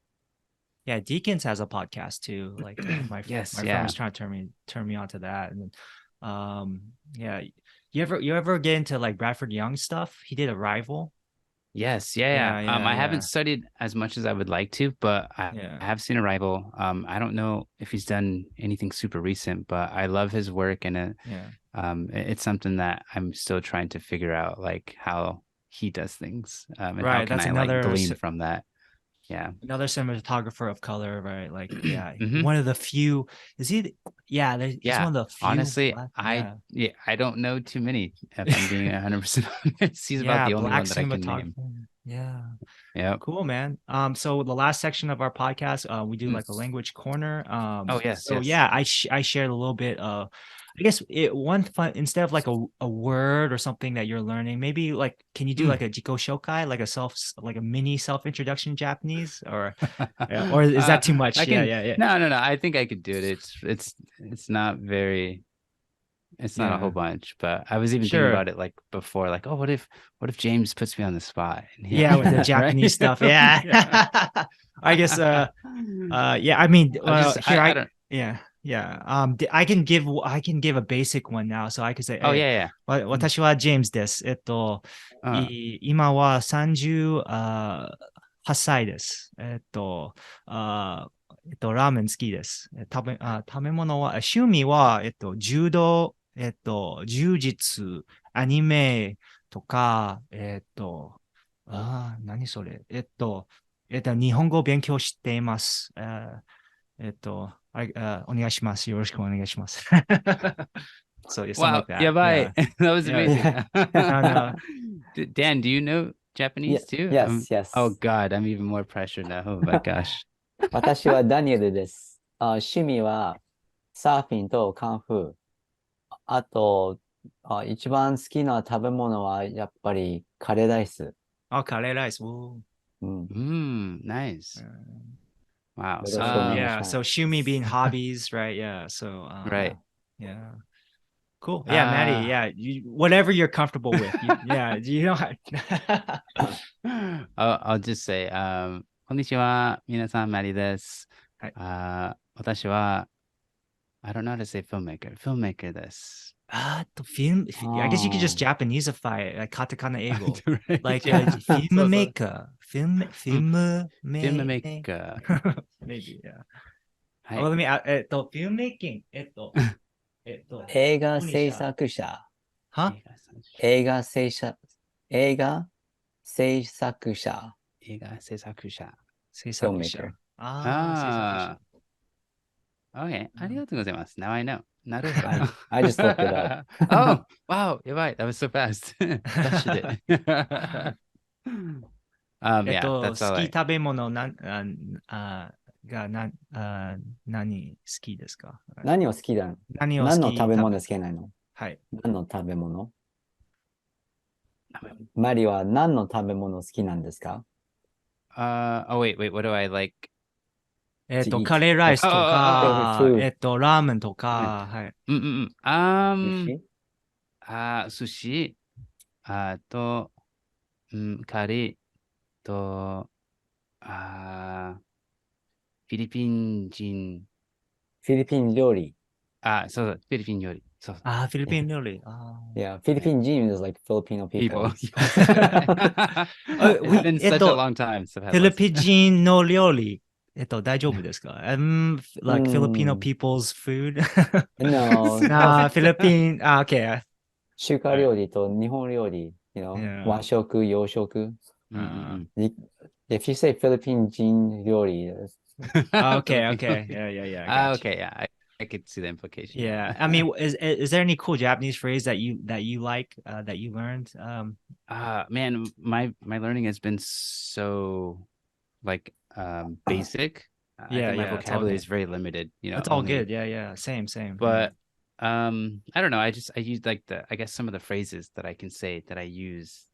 Yeah, Deacons has a podcast too. Like my friend was trying to turn me on to that. And yeah, you ever get into like Bradford Young stuff? He did Arrival. Yes, I haven't studied as much as I would like to, but I have seen Arrival. I don't know if he's done anything super recent, but I love his work, and it's something that I'm still trying to figure out, like how he does things, and how can I like glean from that. Yeah, another cinematographer of color, right? Like, one of the few. Is he? Yeah, he's one of the few. Honestly, I don't know too many. If I'm being 100% honest, he's about the only one that I can name. Yeah. Cool, man. So the last section of our podcast, we do like a language corner. I shared a little bit of, I guess one fun, instead of like a word or something that you're learning, maybe like, can you do like a jiko shokai, like a mini self introduction Japanese, or is that too much? No. I think I could do it. It's not very. It's not a whole bunch, but I was even thinking about it like before, like, oh, what if James puts me on the spot? With the Japanese stuff. Yeah. I guess I mean, I can give a basic one now, so I could say, 私は James です。今は38歳です。ラーメン好きです。食べ物は、趣味は、柔道、柔術、アニメとか、何それ。日本語を勉強しています。お願いします。よろしくお願いします。So something like that. Yeah. That was amazing. Dan, do you know Japanese too? Yes. Oh God, I'm even more pressure now. Oh my gosh. 私はダニエルです。趣味はサーフィンとカンフー。あと、一番好きな食べ物はやっぱりカレーライス。カレーライス。Nice. Wow. So Shumi being hobbies, right? Yeah. So right. Yeah. Cool. Yeah, Matty. Yeah, whatever you're comfortable with. You know. I'll just say, こんにちは。皆さん、マリです。私は I don't know how to say filmmaker. Filmmaker this. The film. I guess you could just Oh. Japaneseify it, like katakana ego. Right, Like yeah. filmmaker. Filmmaker. Filmmaker. Maybe, yeah. は Well, let い。 me, filmmaking. 映画制 Punisher. 作者。 Huh? 映画制作、映画制作者。映画制作者。 Filmmaker. Seisakusha. Okay. ありがとうございます. Now I know. なるほど。 I just looked it up. Oh, wow. やばい. That was so fast. That shit it. Yeah, that's all 好き I. 食べ物何好きですか？何を好きだの？何を好き何の食べ物好きなの？はい。何の食べ物？マリは何の食べ物好きなんですか？ Oh, wait. What do I like? カレーライスとか、 Food. ラーメンとか、はい。Sushi? 寿司。と、カレーと、フィリピン人。フィリピン料理。そう、フィリピン料理。そう。フィリピン料理。Yeah, Philippine Jean is like Filipino people. It's been such a long time. フィリピン人の料理。大丈夫ですか？Like Filipino people's food? No. Philippine, okay. 中華料理と日本料理、you know, Yeah. 和食、洋食。Mm-mm. If you say Philippine Jean 料理, Okay. Yeah. I got Okay, yeah. I could see the implication. Yeah. I mean, is there any cool Japanese phrase that you like that you learned? Man, my learning has been so like basic. I think my vocabulary is very limited, you know. It's all good. Yeah. Same. But I don't know. I use like I guess some of the phrases that I can say that I use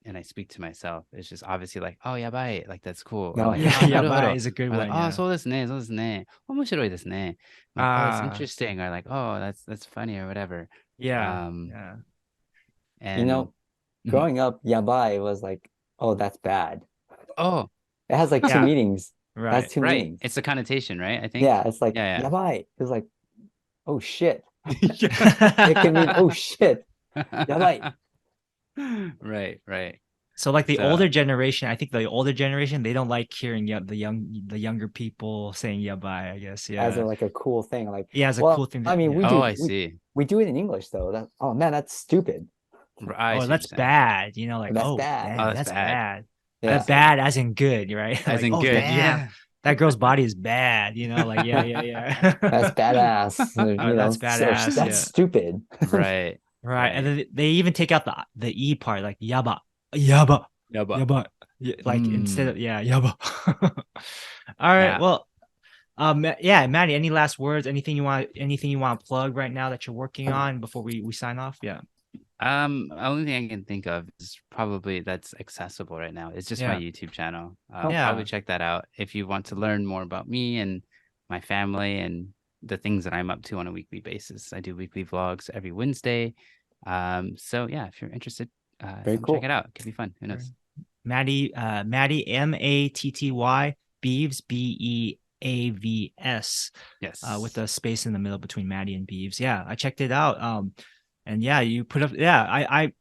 and I speak to myself. It's just obviously like, oh, yabai, like that's cool. Or No, like, yeah, "Ah, yabai naruhodo." is a good Or like, one. oh, Yeah. そうですね、そうですね。面白いですね. Like, oh, that's interesting. Or like, oh, that's funny or whatever. Yeah. And you know, growing up, yabai was like, oh, that's bad. Oh, It has like two Yeah. meanings. Right. That's two meanings. It's a connotation, right? I think. Yeah, it's like Yeah. yabai. It's like, oh shit. It It can mean, oh shit. Yabai. Right. So like the older generation, I think the older generation, they don't like hearing the younger people saying yabai, I guess. Yeah. As like a cool thing. Like, As a well, cool thing. I mean, we Oh, do. I see. We do it in English though. Oh man, that's stupid. I see what that's you're saying. bad. You know, like, That's oh, bad. damn, Oh, that's bad. Yeah. Bad as in good, right? As Like, in oh, good, damn, yeah. that girl's body is bad. You know, like, yeah. That's badass. You know, That's badass. that's stupid. Right. And then they even take out the e part, like yaba. Yeah, but like instead of yaba. All right. Yeah. Well, yeah, Maddie, any last words? Anything you want to plug right now that you're working on before we sign off? Yeah. Only thing I can think of is probably that's accessible right now. It's just my YouTube channel. Probably check that out if you want to learn more about me and my family and the things that I'm up to on a weekly basis. I do weekly vlogs every Wednesday. So yeah, if you're interested, Very cool. check it out. It could be fun. Who knows? Matty, Matty, Matty Beavs, Beavs. Yes. With a space in the middle between Matty and Beavs. Yeah, I checked it out. And yeah, you put up. Yeah,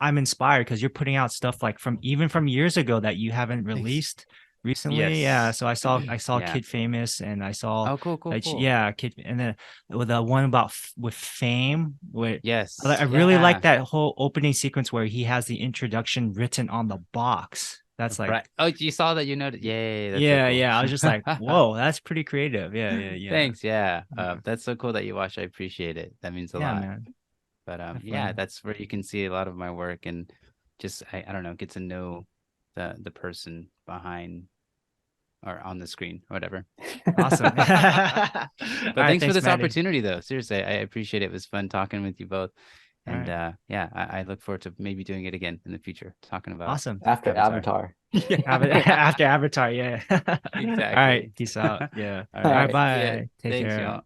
I'm inspired because you're putting out stuff like from years ago that you haven't released recently. Yes. Yeah, so I saw Kid Famous, and I saw cool. Yeah, Kid, and then with the one about with Fame, where Yes, I really like that whole opening sequence where he has the introduction written on the box. That's like, right. Oh, you saw that? You noticed? Yay! That's so cool. Yeah. I was just like, whoa, that's pretty creative. Yeah. Thanks. Yeah. That's so cool that you watch. I appreciate it. That means a lot. Man. But Definitely. yeah, that's where you can see a lot of my work and just I don't know, get to know the person behind or on the screen or whatever. Awesome. But thanks for this Matty. opportunity though. Seriously, I appreciate it. It was fun talking with you both. And yeah, I look forward to maybe doing it again in the future, talking about awesome after Avatar. After Avatar, yeah. Exactly. All right, peace out. Yeah. All All right. right, bye. Take Thanks, care. y'all.